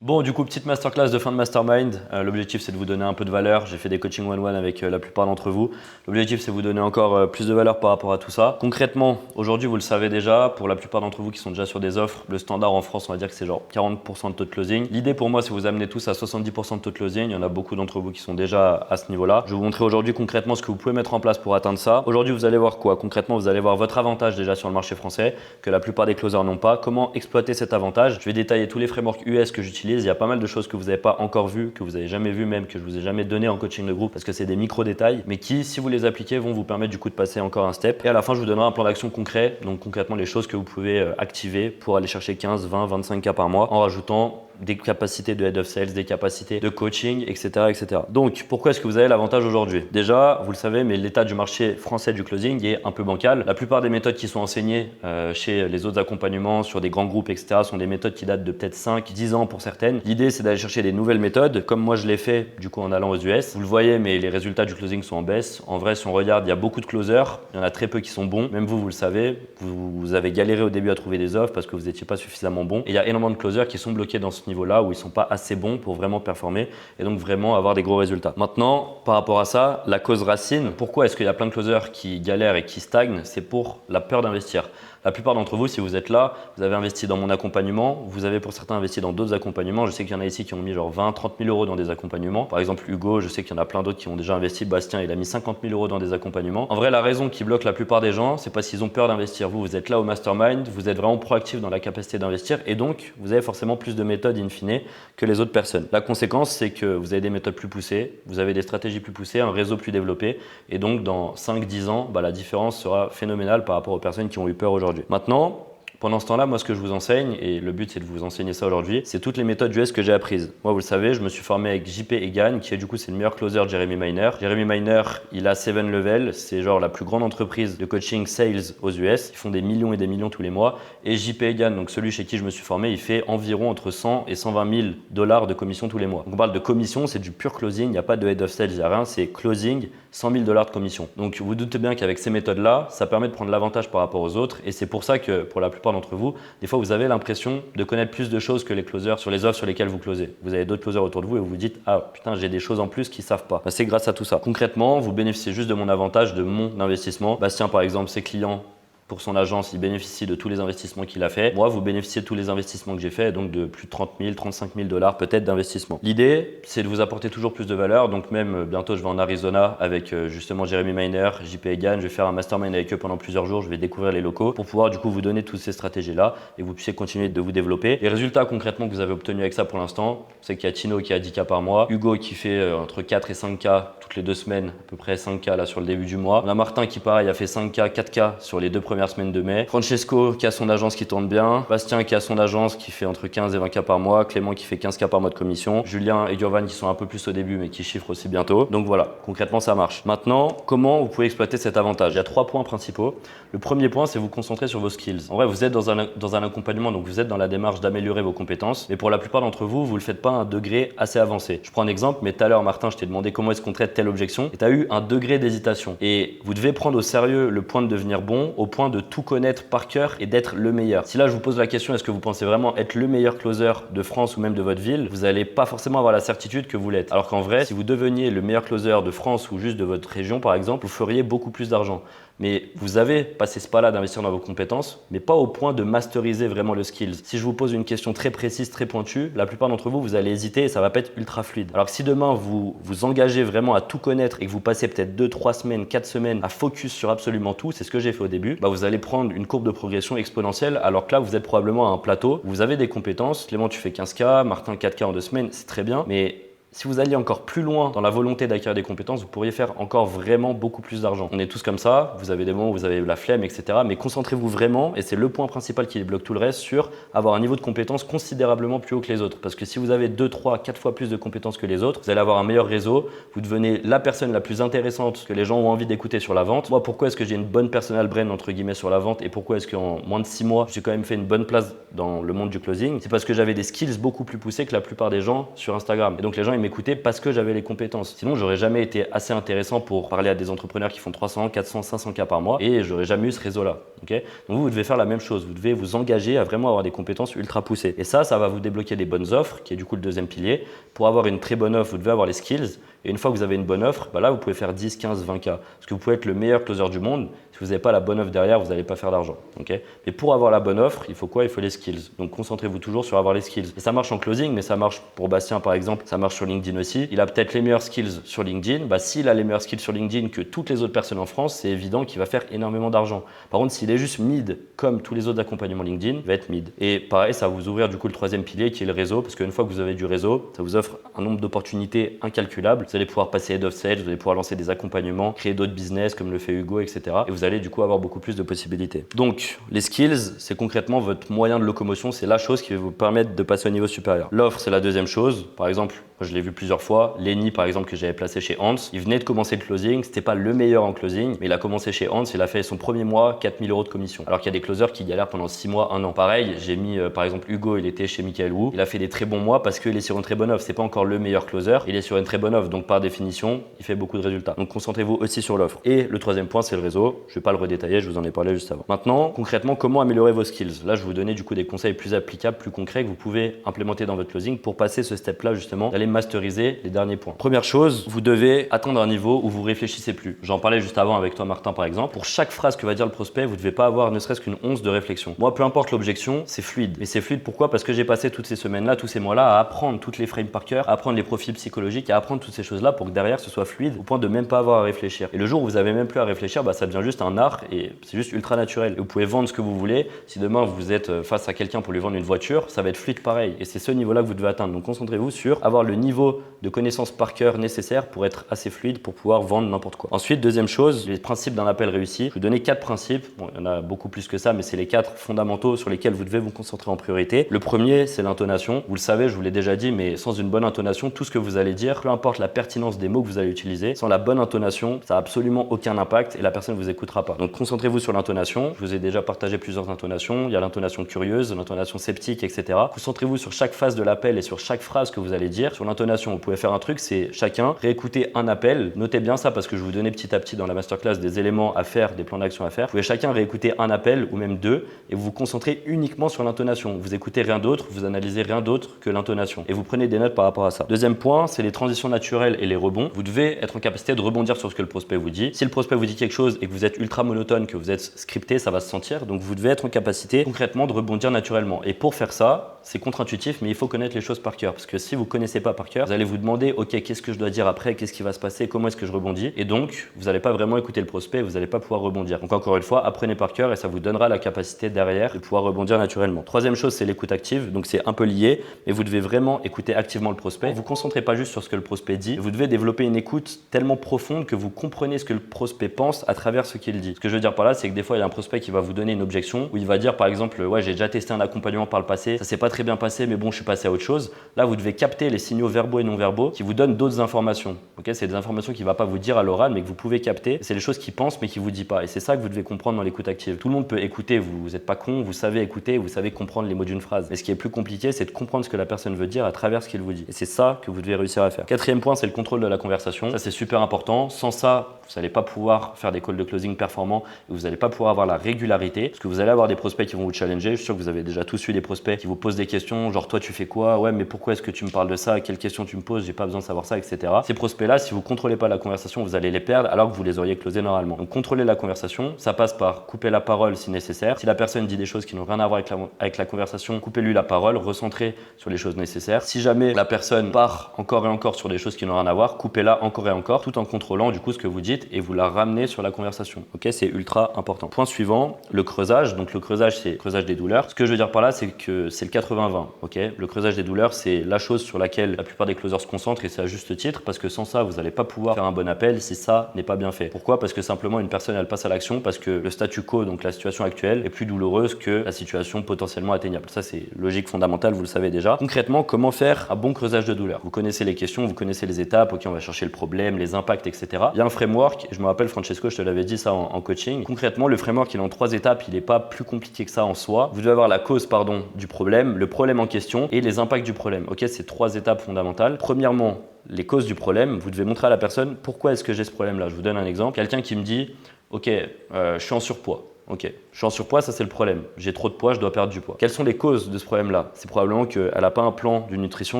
Bon, du coup, petite masterclass de fin de mastermind. L'objectif, c'est de vous donner un peu de valeur. J'ai fait des coachings one-one avec la plupart d'entre vous. L'objectif, c'est de vous donner encore plus de valeur par rapport à tout ça. Concrètement, aujourd'hui, vous le savez déjà, pour la plupart d'entre vous qui sont déjà sur des offres, le standard en France, on va dire que c'est genre 40% de taux de closing. L'idée pour moi, c'est vous amener tous à 70% de taux de closing. Il y en a beaucoup d'entre vous qui sont déjà à ce niveau-là. Je vais vous montrer aujourd'hui concrètement ce que vous pouvez mettre en place pour atteindre ça. Aujourd'hui, vous allez voir quoi? Concrètement, vous allez voir votre avantage déjà sur le marché français, que la plupart des closers n'ont pas. Comment exploiter cet avantage? Je vais détailler tous les frameworks US que j'utilise. Il y a pas mal de choses que vous n'avez pas encore vues, que vous n'avez jamais vues même, que je vous ai jamais donné en coaching de groupe parce que c'est des micro-détails, mais qui, si vous les appliquez, vont vous permettre du coup de passer encore un step. Et à la fin, je vous donnerai un plan d'action concret, donc concrètement les choses que vous pouvez activer pour aller chercher 15, 20, 25 cas par mois en rajoutant des capacités de head of sales, des capacités de coaching, etc. etc. Donc, pourquoi est-ce que vous avez l'avantage aujourd'hui? Déjà, vous le savez, mais l'état du marché français du closing est un peu bancal. La plupart des méthodes qui sont enseignées chez les autres accompagnements, sur des grands groupes, etc., sont des méthodes qui datent de peut-être 5, 10 ans pour certaines. L'idée, c'est d'aller chercher des nouvelles méthodes, comme moi je l'ai fait du coup en allant aux US. Vous le voyez, mais les résultats du closing sont en baisse. En vrai, si on regarde, il y a beaucoup de closers, il y en a très peu qui sont bons. Même vous, vous le savez, vous avez galéré au début à trouver des offres parce que vous n'étiez pas suffisamment bon. Et il y a énormément de closers qui sont bloqués dans ce niveau-là où ils sont pas assez bons pour vraiment performer et donc vraiment avoir des gros résultats. Maintenant, par rapport à ça, la cause racine, pourquoi est-ce qu'il y a plein de closers qui galèrent et qui stagnent? C'est pour la peur d'investir. La plupart d'entre vous, si vous êtes là, vous avez investi dans mon accompagnement, vous avez pour certains investi dans d'autres accompagnements. Je sais qu'il y en a ici qui ont mis genre 20, 30 000 euros dans des accompagnements. Par exemple, Hugo, je sais qu'il y en a plein d'autres qui ont déjà investi. Bastien, il a mis 50 000 euros dans des accompagnements. En vrai, la raison qui bloque la plupart des gens, c'est parce qu'ils ont peur d'investir. Vous êtes là au mastermind, vous êtes vraiment proactif dans la capacité d'investir et donc vous avez forcément plus de méthodes in fine que les autres personnes. La conséquence, c'est que vous avez des méthodes plus poussées, vous avez des stratégies plus poussées, un réseau plus développé et donc dans 5-10 ans, la différence sera phénoménale par rapport aux personnes qui ont eu peur aujourd'hui. Maintenant, pendant ce temps-là, moi, ce que je vous enseigne, et le but, c'est de vous enseigner ça aujourd'hui, c'est toutes les méthodes US que j'ai apprises. Moi, vous le savez, je me suis formé avec JP Egan, qui est du coup, c'est le meilleur closer de Jeremy Miner. Jeremy Miner, il a 7 Level, c'est genre la plus grande entreprise de coaching sales aux US. Ils font des millions et des millions tous les mois. Et JP Egan, donc celui chez qui je me suis formé, il fait environ entre 100 et 120 000 dollars de commission tous les mois. Donc, on parle de commission, c'est du pur closing, il n'y a pas de head of sales, il n'y a rien, c'est closing, 100 000 dollars de commission. Donc, vous doutez bien qu'avec ces méthodes-là, ça permet de prendre l'avantage par rapport aux autres. Et c'est pour ça que, pour la plupart d'entre vous, des fois vous avez l'impression de connaître plus de choses que les closers sur les offres sur lesquelles vous closez. Vous avez d'autres closers autour de vous et vous vous dites ah putain j'ai des choses en plus qu'ils savent pas. C'est grâce à tout ça. Concrètement, vous bénéficiez juste de mon avantage, de mon investissement. Bastien par exemple, ses clients pour son agence, il bénéficie de tous les investissements qu'il a fait. Moi, vous bénéficiez de tous les investissements que j'ai fait, donc de plus de 30 000, 35 000 dollars peut-être d'investissement. L'idée, c'est de vous apporter toujours plus de valeur. Donc même bientôt, je vais en Arizona avec justement Jeremy Miner, JP Egan. Je vais faire un mastermind avec eux pendant plusieurs jours. Je vais découvrir les locaux pour pouvoir du coup vous donner toutes ces stratégies-là et que vous puissiez continuer de vous développer. Les résultats concrètement que vous avez obtenus avec ça pour l'instant, c'est qu'il y a Tino qui a 10 cas par mois, Hugo qui fait entre 4 et 5 cas toutes les 2 semaines, à peu près 5 cas là sur le début du mois. On a Martin qui pareil a fait 5 cas, 4 cas sur les 2 premières semaine de mai. Francesco qui a son agence qui tourne bien. Bastien qui a son agence qui fait entre 15 et 20 cas par mois. Clément qui fait 15 cas par mois de commission. Julien et Giovan qui sont un peu plus au début mais qui chiffrent aussi bientôt. Donc voilà, concrètement ça marche. Maintenant, comment vous pouvez exploiter cet avantage? Il y a 3 points principaux. Le premier point, c'est vous concentrer sur vos skills. En vrai, vous êtes dans un accompagnement, donc vous êtes dans la démarche d'améliorer vos compétences. Mais pour la plupart d'entre vous, vous ne le faites pas à un degré assez avancé. Je prends un exemple, mais tout à l'heure, Martin, je t'ai demandé comment est-ce qu'on traite telle objection et tu as eu un degré d'hésitation. Et vous devez prendre au sérieux le point de devenir bon au point de tout connaître par cœur et d'être le meilleur. Si là je vous pose la question, est-ce que vous pensez vraiment être le meilleur closer de France ou même de votre ville, vous n'allez pas forcément avoir la certitude que vous l'êtes. Alors qu'en vrai, si vous deveniez le meilleur closer de France ou juste de votre région par exemple, vous feriez beaucoup plus d'argent. Mais vous avez passé ce pas-là d'investir dans vos compétences, mais pas au point de masteriser vraiment le skills. Si je vous pose une question très précise, très pointue, la plupart d'entre vous, vous allez hésiter et ça va pas être ultra fluide. Alors que si demain vous vous engagez vraiment à tout connaître et que vous passez peut-être 2, 3 semaines, 4 semaines à focus sur absolument tout, c'est ce que j'ai fait au début, vous allez prendre une courbe de progression exponentielle alors que là vous êtes probablement à un plateau, vous avez des compétences, Clément tu fais 15K, Martin 4K en 2 semaines, c'est très bien, mais si vous alliez encore plus loin dans la volonté d'acquérir des compétences, vous pourriez faire encore vraiment beaucoup plus d'argent. On est tous comme ça, vous avez des moments où vous avez la flemme, etc. Mais concentrez-vous vraiment, et c'est le point principal qui bloque tout le reste, sur avoir un niveau de compétence considérablement plus haut que les autres. Parce que si vous avez 2, 3, 4 fois plus de compétences que les autres, vous allez avoir un meilleur réseau, vous devenez la personne la plus intéressante que les gens ont envie d'écouter sur la vente. Moi, pourquoi est-ce que j'ai une bonne personal brand entre guillemets sur la vente et pourquoi est-ce qu'en moins de 6 mois, j'ai quand même fait une bonne place dans le monde du closing? C'est parce que j'avais des skills beaucoup plus poussés que la plupart des gens sur Instagram. Et donc les gens ils m'écoutaient parce que j'avais les compétences. Sinon, j'aurais jamais été assez intéressant pour parler à des entrepreneurs qui font 300, 400, 500 cas par mois et j'aurais jamais eu ce réseau-là. Okay, donc vous devez faire la même chose. Vous devez vous engager à vraiment avoir des compétences ultra poussées. Et ça va vous débloquer des bonnes offres, qui est du coup le deuxième pilier. Pour avoir une très bonne offre, vous devez avoir les skills. Et une fois que vous avez une bonne offre, là, vous pouvez faire 10, 15, 20 cas. Parce que vous pouvez être le meilleur closer du monde. Si vous n'avez pas la bonne offre derrière, vous n'allez pas faire d'argent. Okay, mais pour avoir la bonne offre, il faut quoi? Il faut les skills. Donc concentrez-vous toujours sur avoir les skills. Et ça marche en closing, mais ça marche pour Bastien par exemple. Ça marche sur LinkedIn aussi. Il a peut-être les meilleurs skills sur LinkedIn. S'il a les meilleurs skills sur LinkedIn que toutes les autres personnes en France, c'est évident qu'il va faire énormément d'argent. Par contre, s'il est juste mid, comme tous les autres accompagnements LinkedIn, il va être mid. Et pareil, ça va vous ouvrir du coup le troisième pilier qui est le réseau. Parce qu'une fois que vous avez du réseau, ça vous offre un nombre d'opportunités incalculables. Vous allez pouvoir passer head of sales, vous allez pouvoir lancer des accompagnements, créer d'autres business comme le fait Hugo, etc. Et vous allez du coup avoir beaucoup plus de possibilités. Donc, les skills, c'est concrètement votre moyen de locomotion. C'est la chose qui va vous permettre de passer au niveau supérieur. L'offre, c'est la deuxième chose. Par exemple, moi, je l'ai vu plusieurs fois. Lenny, par exemple, que j'avais placé chez Hans, il venait de commencer le closing. C'était pas le meilleur en closing, mais il a commencé chez Hans. Il a fait son premier mois 4000 € de commission. Alors qu'il y a des closers qui galèrent pendant 6 mois, 1 an. Pareil, j'ai mis par exemple Hugo, il était chez Michael Wu. Il a fait des très bons mois parce qu'il est sur une très bonne offre. C'est pas encore le meilleur closer, il est sur une très bonne offre. Donc par définition, il fait beaucoup de résultats. Donc concentrez-vous aussi sur l'offre. Et le troisième point, c'est le réseau. Je vais pas le redétailler, je vous en ai parlé juste avant. Maintenant, concrètement, comment améliorer vos skills? Là, je vais vous donner du coup des conseils plus applicables, plus concrets que vous pouvez implémenter dans votre closing pour passer ce step-là justement, d'aller masteriser les derniers points. Première chose, vous devez atteindre un niveau où vous réfléchissez plus. J'en parlais juste avant avec toi, Martin, par exemple. Pour chaque phrase que va dire le prospect, vous ne devez pas avoir ne serait-ce qu'une once de réflexion. Moi, peu importe l'objection, c'est fluide. Mais c'est fluide pourquoi? Parce que j'ai passé toutes ces semaines-là, tous ces mois-là à apprendre toutes les frames par cœur, à apprendre les profils psychologiques, à apprendre toutes ces choses-là pour que derrière ce soit fluide au point de même pas avoir à réfléchir. Et le jour où vous avez même plus à réfléchir, ça devient juste un art et c'est juste ultra naturel. Et vous pouvez vendre ce que vous voulez. Si demain vous êtes face à quelqu'un pour lui vendre une voiture, ça va être fluide pareil. Et c'est ce niveau-là que vous devez atteindre. Donc concentrez-vous sur avoir le niveau de connaissance par cœur nécessaire pour être assez fluide pour pouvoir vendre n'importe quoi. Ensuite, deuxième chose, les principes d'un appel réussi. Je vais vous donner 4 principes. Bon, il y en a beaucoup plus que ça, mais c'est les 4 fondamentaux sur lesquels vous devez vous concentrer en priorité. Le premier, c'est l'intonation. Vous le savez, je vous l'ai déjà dit, mais sans une bonne intonation, tout ce que vous allez dire, peu importe la pertinence des mots que vous allez utiliser, sans la bonne intonation, ça n'a absolument aucun impact et la personne ne vous écoutera pas. Donc concentrez-vous sur l'intonation. Je vous ai déjà partagé plusieurs intonations. Il y a l'intonation curieuse, l'intonation sceptique, etc. Concentrez-vous sur chaque phase de l'appel et sur chaque phrase que vous allez dire. Sur l'intonation, vous pouvez faire un truc, c'est chacun réécouter un appel. Notez bien ça parce que je vais vous donner petit à petit dans la masterclass des éléments à faire, des plans d'action à faire. Vous pouvez chacun réécouter un appel ou même 2 et vous vous concentrez uniquement sur l'intonation. Vous écoutez rien d'autre, vous analysez rien d'autre que l'intonation et vous prenez des notes par rapport à ça. Deuxième point, c'est les transitions naturelles et les rebonds. Vous devez être en capacité de rebondir sur ce que le prospect vous dit. Si le prospect vous dit quelque chose et que vous êtes ultra monotone, que vous êtes scripté, ça va se sentir. Donc vous devez être en capacité concrètement de rebondir naturellement. Et pour faire ça, c'est contre-intuitif, mais il faut connaître les choses par cœur. Parce que si vous ne connaissez pas par cœur, vous allez vous demander, ok, qu'est-ce que je dois dire après, qu'est-ce qui va se passer, comment est-ce que je rebondis. Et donc, vous n'allez pas vraiment écouter le prospect, vous n'allez pas pouvoir rebondir. Donc encore une fois, apprenez par cœur et ça vous donnera la capacité derrière de pouvoir rebondir naturellement. Troisième chose, c'est l'écoute active. Donc c'est un peu lié, mais vous devez vraiment écouter activement le prospect. Vous ne concentrez pas juste sur ce que le prospect dit. Vous devez développer une écoute tellement profonde que vous comprenez ce que le prospect pense à travers ce qu'il dit. Ce que je veux dire par là, c'est que des fois, il y a un prospect qui va vous donner une objection où il va dire par exemple, ouais, j'ai déjà testé un accompagnement par le passé, ça s'est pas très bien passé, mais bon, je suis passé à autre chose. Là, vous devez capter les signaux verbaux et non verbaux qui vous donnent d'autres informations. Okay, c'est des informations qu'il ne va pas vous dire à l'oral, mais que vous pouvez capter. C'est les choses qu'il pense, mais qu'il ne vous dit pas. Et c'est ça que vous devez comprendre dans l'écoute active. Tout le monde peut écouter, vous n'êtes pas con, vous savez écouter, vous savez comprendre les mots d'une phrase. Mais ce qui est plus compliqué, c'est de comprendre ce que la personne veut dire à travers ce qu'il vous dit. Et c'est ça que vous devez réussir à faire. Quatrième point, c'est le contrôle de la conversation. Ça, c'est super important. Sans ça, vous n'allez pas pouvoir faire des calls de closing performants et vous n'allez pas pouvoir avoir la régularité parce que vous allez avoir des prospects qui vont vous challenger. Je suis sûr que vous avez déjà tous eu des prospects qui vous posent des questions, genre toi tu fais quoi? Ouais, mais pourquoi est-ce que tu me parles de ça? Quelles questions tu me poses? J'ai pas besoin de savoir ça, etc. Ces prospects-là, si vous contrôlez pas la conversation, vous allez les perdre alors que vous les auriez closés normalement. Donc contrôler la conversation, ça passe par couper la parole si nécessaire. Si la personne dit des choses qui n'ont rien à voir avec la conversation, coupez-lui la parole, recentrez sur les choses nécessaires. Si jamais la personne part encore et encore sur des choses qui n'ont rien à voir, coupez-la encore et encore tout en contrôlant du coup ce que vous dites et vous la ramenez sur la conversation. Ok, c'est ultra important. Point suivant, le creusage. Donc le creusage, c'est le creusage des douleurs. Ce que je veux dire par là, c'est que c'est le 80-20. Ok, le creusage des douleurs, c'est la chose sur laquelle la plupart des closers se concentrent et c'est à juste titre parce que sans ça, vous n'allez pas pouvoir faire un bon appel si ça n'est pas bien fait. Pourquoi? Parce que simplement une personne elle passe à l'action parce que le statu quo, donc la situation actuelle, est plus douloureuse que la situation potentiellement atteignable. Ça, c'est logique fondamentale, vous le savez déjà. Concrètement, comment faire un bon creusage de douleur? Vous connaissez les questions, vous connaissez les les étapes, ok, on va chercher le problème, les impacts, etc. Il y a un framework, je me rappelle Francesco, je te l'avais dit ça en coaching. Concrètement, le framework, il est en 3 étapes, il n'est pas plus compliqué que ça en soi. Vous devez avoir la cause, du problème, le problème en question et les impacts du problème. Ok, c'est 3 étapes fondamentales. Premièrement, les causes du problème, vous devez montrer à la personne pourquoi est-ce que j'ai ce problème-là. Je vous donne un exemple. Quelqu'un qui me dit, ok, je suis en surpoids. Ok, je suis en surpoids, ça c'est le problème. J'ai trop de poids, je dois perdre du poids. Quelles sont les causes de ce problème-là? C'est probablement qu'elle n'a pas un plan de nutrition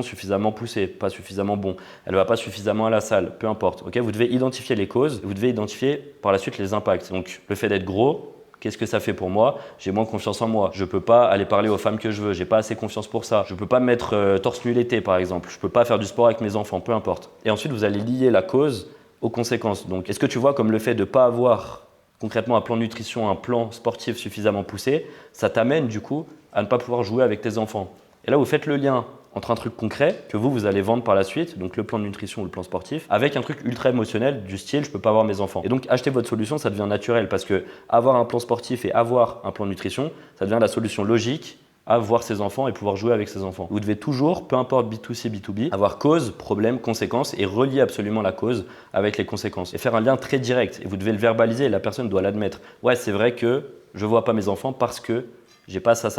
suffisamment poussé, pas suffisamment bon. Elle ne va pas suffisamment à la salle, peu importe. Ok, vous devez identifier les causes, vous devez identifier par la suite les impacts. Donc le fait d'être gros, qu'est-ce que ça fait pour moi? J'ai moins confiance en moi. Je ne peux pas aller parler aux femmes que je veux. J'ai pas assez confiance pour ça. Je ne peux pas me mettre torse nu l'été, par exemple. Je ne peux pas faire du sport avec mes enfants, peu importe. Et ensuite, vous allez lier la cause aux conséquences. Donc, est-ce que tu vois comme le fait de ne pas avoir concrètement un plan de nutrition, un plan sportif suffisamment poussé, ça t'amène du coup à ne pas pouvoir jouer avec tes enfants. Et là, vous faites le lien entre un truc concret que vous allez vendre par la suite, donc le plan de nutrition ou le plan sportif, avec un truc ultra émotionnel du style je peux pas avoir mes enfants. Et donc acheter votre solution, ça devient naturel parce que avoir un plan sportif et avoir un plan de nutrition, ça devient la solution logique à voir ses enfants et pouvoir jouer avec ses enfants. Vous devez toujours, peu importe B2C, B2B, avoir cause, problème, conséquence et relier absolument la cause avec les conséquences et faire un lien très direct. Et vous devez le verbaliser et la personne doit l'admettre. Ouais, c'est vrai que je vois pas mes enfants parce que j'ai pas ça.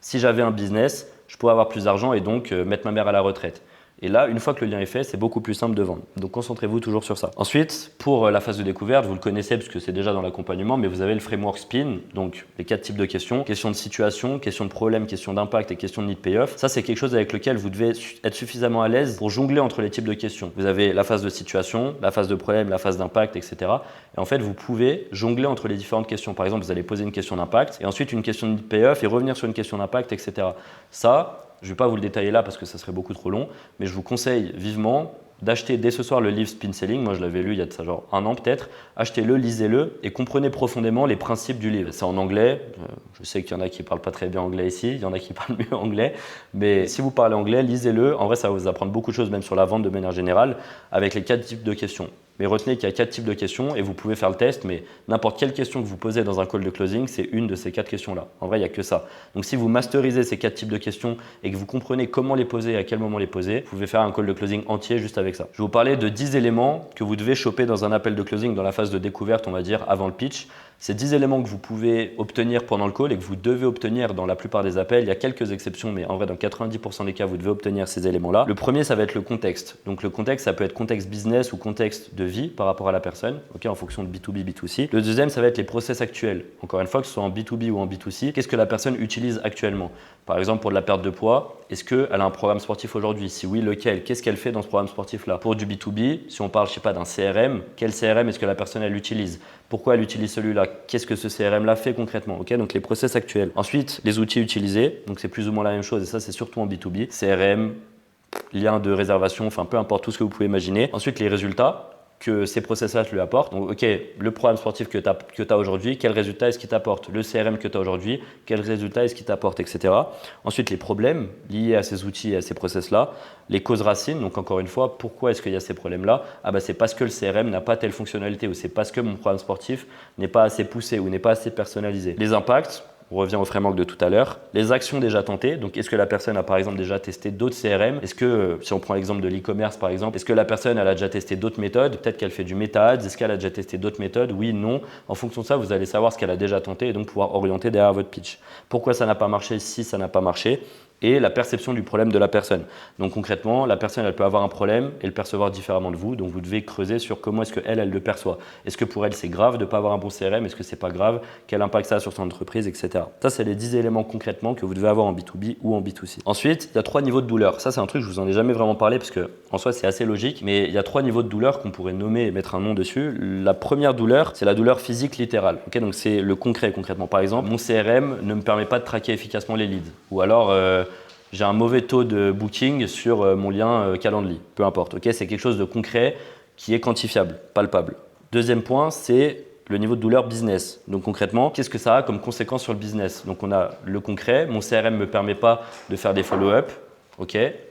Si j'avais un business, je pourrais avoir plus d'argent et donc mettre ma mère à la retraite. Et là, une fois que le lien est fait, c'est beaucoup plus simple de vendre. Donc concentrez-vous toujours sur ça. Ensuite, pour la phase de découverte, vous le connaissez parce que c'est déjà dans l'accompagnement, mais vous avez le framework SPIN, donc les 4 types de questions. Question de situation, question de problème, question d'impact et question de need payoff. Ça, c'est quelque chose avec lequel vous devez être suffisamment à l'aise pour jongler entre les types de questions. Vous avez la phase de situation, la phase de problème, la phase d'impact, etc. Et en fait, vous pouvez jongler entre les différentes questions. Par exemple, vous allez poser une question d'impact et ensuite une question de need payoff et revenir sur une question d'impact, etc. Ça, je ne vais pas vous le détailler là parce que ça serait beaucoup trop long, mais je vous conseille vivement d'acheter dès ce soir le livre Spin Selling. Moi, je l'avais lu il y a de ça genre 1 an peut-être. Achetez-le, lisez-le et comprenez profondément les principes du livre. C'est en anglais. Je sais qu'il y en a qui ne parlent pas très bien anglais ici. Il y en a qui parlent mieux anglais. Mais si vous parlez anglais, lisez-le. En vrai, ça va vous apprendre beaucoup de choses, même sur la vente de manière générale, avec les 4 types de questions. Mais retenez qu'il y a 4 types de questions et vous pouvez faire le test, mais n'importe quelle question que vous posez dans un call de closing, c'est une de ces 4 questions-là. En vrai, il n'y a que ça. Donc si vous masterisez ces 4 types de questions et que vous comprenez comment les poser et à quel moment les poser, vous pouvez faire un call de closing entier juste avec ça. Je vais vous parler de 10 éléments que vous devez choper dans un appel de closing dans la phase de découverte, on va dire, avant le pitch. C'est 10 éléments que vous pouvez obtenir pendant le call et que vous devez obtenir dans la plupart des appels. Il y a quelques exceptions, mais en vrai, dans 90% des cas, vous devez obtenir ces éléments-là. Le premier, ça va être le contexte. Donc le contexte, ça peut être contexte business ou contexte de vie par rapport à la personne, en fonction de B2B, B2C. Le deuxième, ça va être les process actuels. Encore une fois, que ce soit en B2B ou en B2C, qu'est-ce que la personne utilise actuellement? Par exemple, pour de la perte de poids, est-ce qu'elle a un programme sportif aujourd'hui? Si oui, lequel? Qu'est-ce qu'elle fait dans ce programme sportif-là? Pour du B2B, si on parle, je sais pas, d'un CRM, quel CRM est-ce que la personne elle utilise? Pourquoi elle utilise celui-là? Qu'est-ce que ce CRM-là fait concrètement? Donc les process actuels. Ensuite, les outils utilisés. Donc c'est plus ou moins la même chose et ça, c'est surtout en B2B. CRM, lien de réservation, enfin peu importe tout ce que vous pouvez imaginer. Ensuite, les résultats que ces process-là lui apportent. Donc, ok, le programme sportif que tu as aujourd'hui, quel résultat est-ce qu'il t'apporte? Le CRM que tu as aujourd'hui, quel résultat est-ce qu'il t'apporte, etc. Ensuite, les problèmes liés à ces outils et à ces process-là. Les causes racines, donc encore une fois, pourquoi est-ce qu'il y a ces problèmes-là? C'est parce que le CRM n'a pas telle fonctionnalité ou c'est parce que mon programme sportif n'est pas assez poussé ou n'est pas assez personnalisé. Les impacts, on revient au framework de tout à l'heure. Les actions déjà tentées, donc est-ce que la personne a par exemple déjà testé d'autres CRM? Est-ce que, si on prend l'exemple de l'e-commerce par exemple, est-ce que la personne elle a déjà testé d'autres méthodes? Peut-être qu'elle fait du meta-ads, est-ce qu'elle a déjà testé d'autres méthodes? Oui, non. En fonction de ça, vous allez savoir ce qu'elle a déjà tenté et donc pouvoir orienter derrière votre pitch. Pourquoi ça n'a pas marché si ça n'a pas marché? Et la perception du problème de la personne. Donc concrètement, la personne elle peut avoir un problème et le percevoir différemment de vous. Donc vous devez creuser sur comment est-ce qu'elle le perçoit. Est-ce que pour elle c'est grave de ne pas avoir un bon CRM? Est-ce que c'est pas grave? Quel impact ça a sur son entreprise, etc. Ça c'est les 10 éléments concrètement que vous devez avoir en B2B ou en B2C. Ensuite, il y a 3 niveaux de douleur. Ça c'est un truc, je vous en ai jamais vraiment parlé parce que en soi c'est assez logique, mais il y a 3 niveaux de douleur qu'on pourrait nommer et mettre un nom dessus. La première douleur, c'est la douleur physique littérale. Donc c'est le concret concrètement. Par exemple, mon CRM ne me permet pas de traquer efficacement les leads. Ou alors j'ai un mauvais taux de booking sur mon lien Calendly, peu importe. C'est quelque chose de concret qui est quantifiable, palpable. Deuxième point, c'est le niveau de douleur business. Donc concrètement, qu'est-ce que ça a comme conséquence sur le business? Donc on a le concret, mon CRM ne me permet pas de faire des follow-up.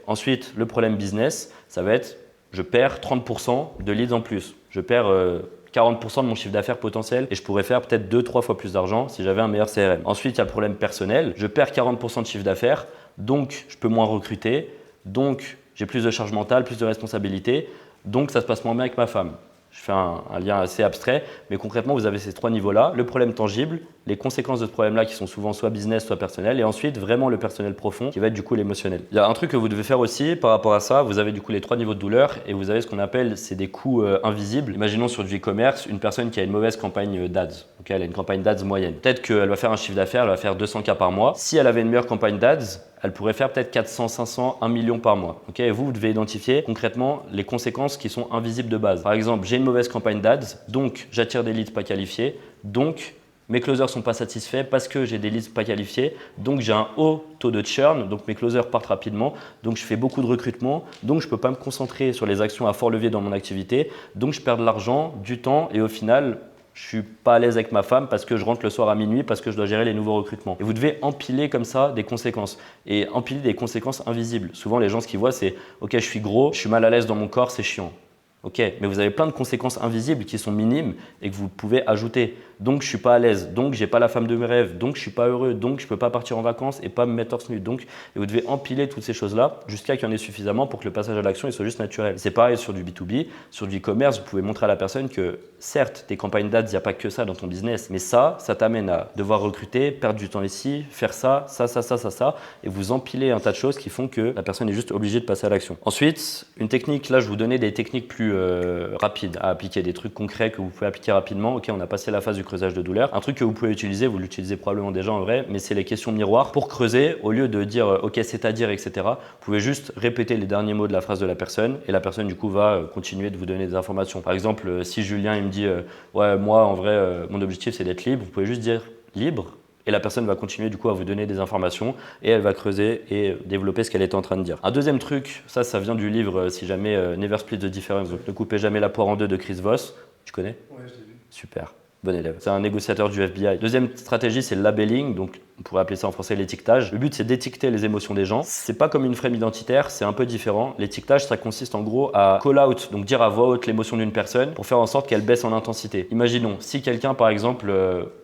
Ensuite, le problème business, ça va être je perds 30% de leads en plus. Je perds 40% de mon chiffre d'affaires potentiel et je pourrais faire peut-être 2-3 fois plus d'argent si j'avais un meilleur CRM. Ensuite, il y a le problème personnel. Je perds 40% de chiffre d'affaires, donc je peux moins recruter, donc j'ai plus de charge mentale, plus de responsabilité, donc ça se passe moins bien avec ma femme. Je fais un lien assez abstrait, mais concrètement, vous avez ces 3 niveaux-là. Le problème tangible, les conséquences de ce problème-là qui sont souvent soit business, soit personnel, et ensuite vraiment le personnel profond qui va être du coup l'émotionnel. Il y a un truc que vous devez faire aussi par rapport à ça, vous avez du coup les 3 niveaux de douleur et vous avez ce qu'on appelle, c'est des coûts invisibles. Imaginons sur du e-commerce, une personne qui a une mauvaise campagne d'ADS. Okay, elle a une campagne d'ADS moyenne. Peut-être qu'elle va faire un chiffre d'affaires, elle va faire 200K par mois. Si elle avait une meilleure campagne d'ADS, elle pourrait faire peut-être 400, 500, 1 million par mois. Okay, et vous devez identifier concrètement les conséquences qui sont invisibles de base. Par exemple, j'ai une mauvaise campagne d'ADS, donc j'attire des leads pas qualifiés, donc mes closers ne sont pas satisfaits parce que j'ai des leads pas qualifiés, donc j'ai un haut taux de churn, donc mes closers partent rapidement, donc je fais beaucoup de recrutement, donc je ne peux pas me concentrer sur les actions à fort levier dans mon activité, donc je perds de l'argent, du temps et au final, je suis pas à l'aise avec ma femme parce que je rentre le soir à minuit parce que je dois gérer les nouveaux recrutements. Et vous devez empiler comme ça des conséquences et empiler des conséquences invisibles. Souvent, les gens, ce qu'ils voient, c'est « Ok, je suis gros, je suis mal à l'aise dans mon corps, c'est chiant. » Ok, mais vous avez plein de conséquences invisibles qui sont minimes et que vous pouvez ajouter. Donc, je ne suis pas à l'aise, donc je n'ai pas la femme de mes rêves, donc je ne suis pas heureux, donc je ne peux pas partir en vacances et pas me mettre torse nu. Donc, et vous devez empiler toutes ces choses-là jusqu'à qu'il y en ait suffisamment pour que le passage à l'action soit juste naturel. C'est pareil sur du B2B, sur du e-commerce, vous pouvez montrer à la personne que certes, tes campagnes d'ads, il n'y a pas que ça dans ton business, mais ça t'amène à devoir recruter, perdre du temps ici, faire ça, et vous empilez un tas de choses qui font que la personne est juste obligée de passer à l'action. Ensuite, une technique, là je vous donnais des techniques plus rapides à appliquer, des trucs concrets que vous pouvez appliquer rapidement. Ok, on a passé la phase du creusage de douleur. Un truc que vous pouvez utiliser, vous l'utilisez probablement déjà en vrai, mais c'est les questions miroirs. Pour creuser, au lieu de dire ok, c'est-à-dire, etc., vous pouvez juste répéter les derniers mots de la phrase de la personne et la personne du coup va continuer de vous donner des informations. Par exemple, si Julien il me dit ouais, moi en vrai, mon objectif c'est d'être libre, vous pouvez juste dire libre. Et la personne va continuer du coup à vous donner des informations et elle va creuser et développer ce qu'elle était en train de dire. Un deuxième truc, ça vient du livre si jamais Never Split the Difference, donc ne coupez jamais la poire en deux de Chris Voss. Tu connais? Ouais, je l'ai vu. Super. Bon élève. C'est un négociateur du FBI. Deuxième stratégie, c'est le labelling. Donc, on pourrait appeler ça en français l'étiquetage. Le but, c'est d'étiqueter les émotions des gens. C'est pas comme une frame identitaire, c'est un peu différent. L'étiquetage, ça consiste en gros à call out, donc dire à voix haute l'émotion d'une personne pour faire en sorte qu'elle baisse en intensité. Imaginons, si quelqu'un, par exemple,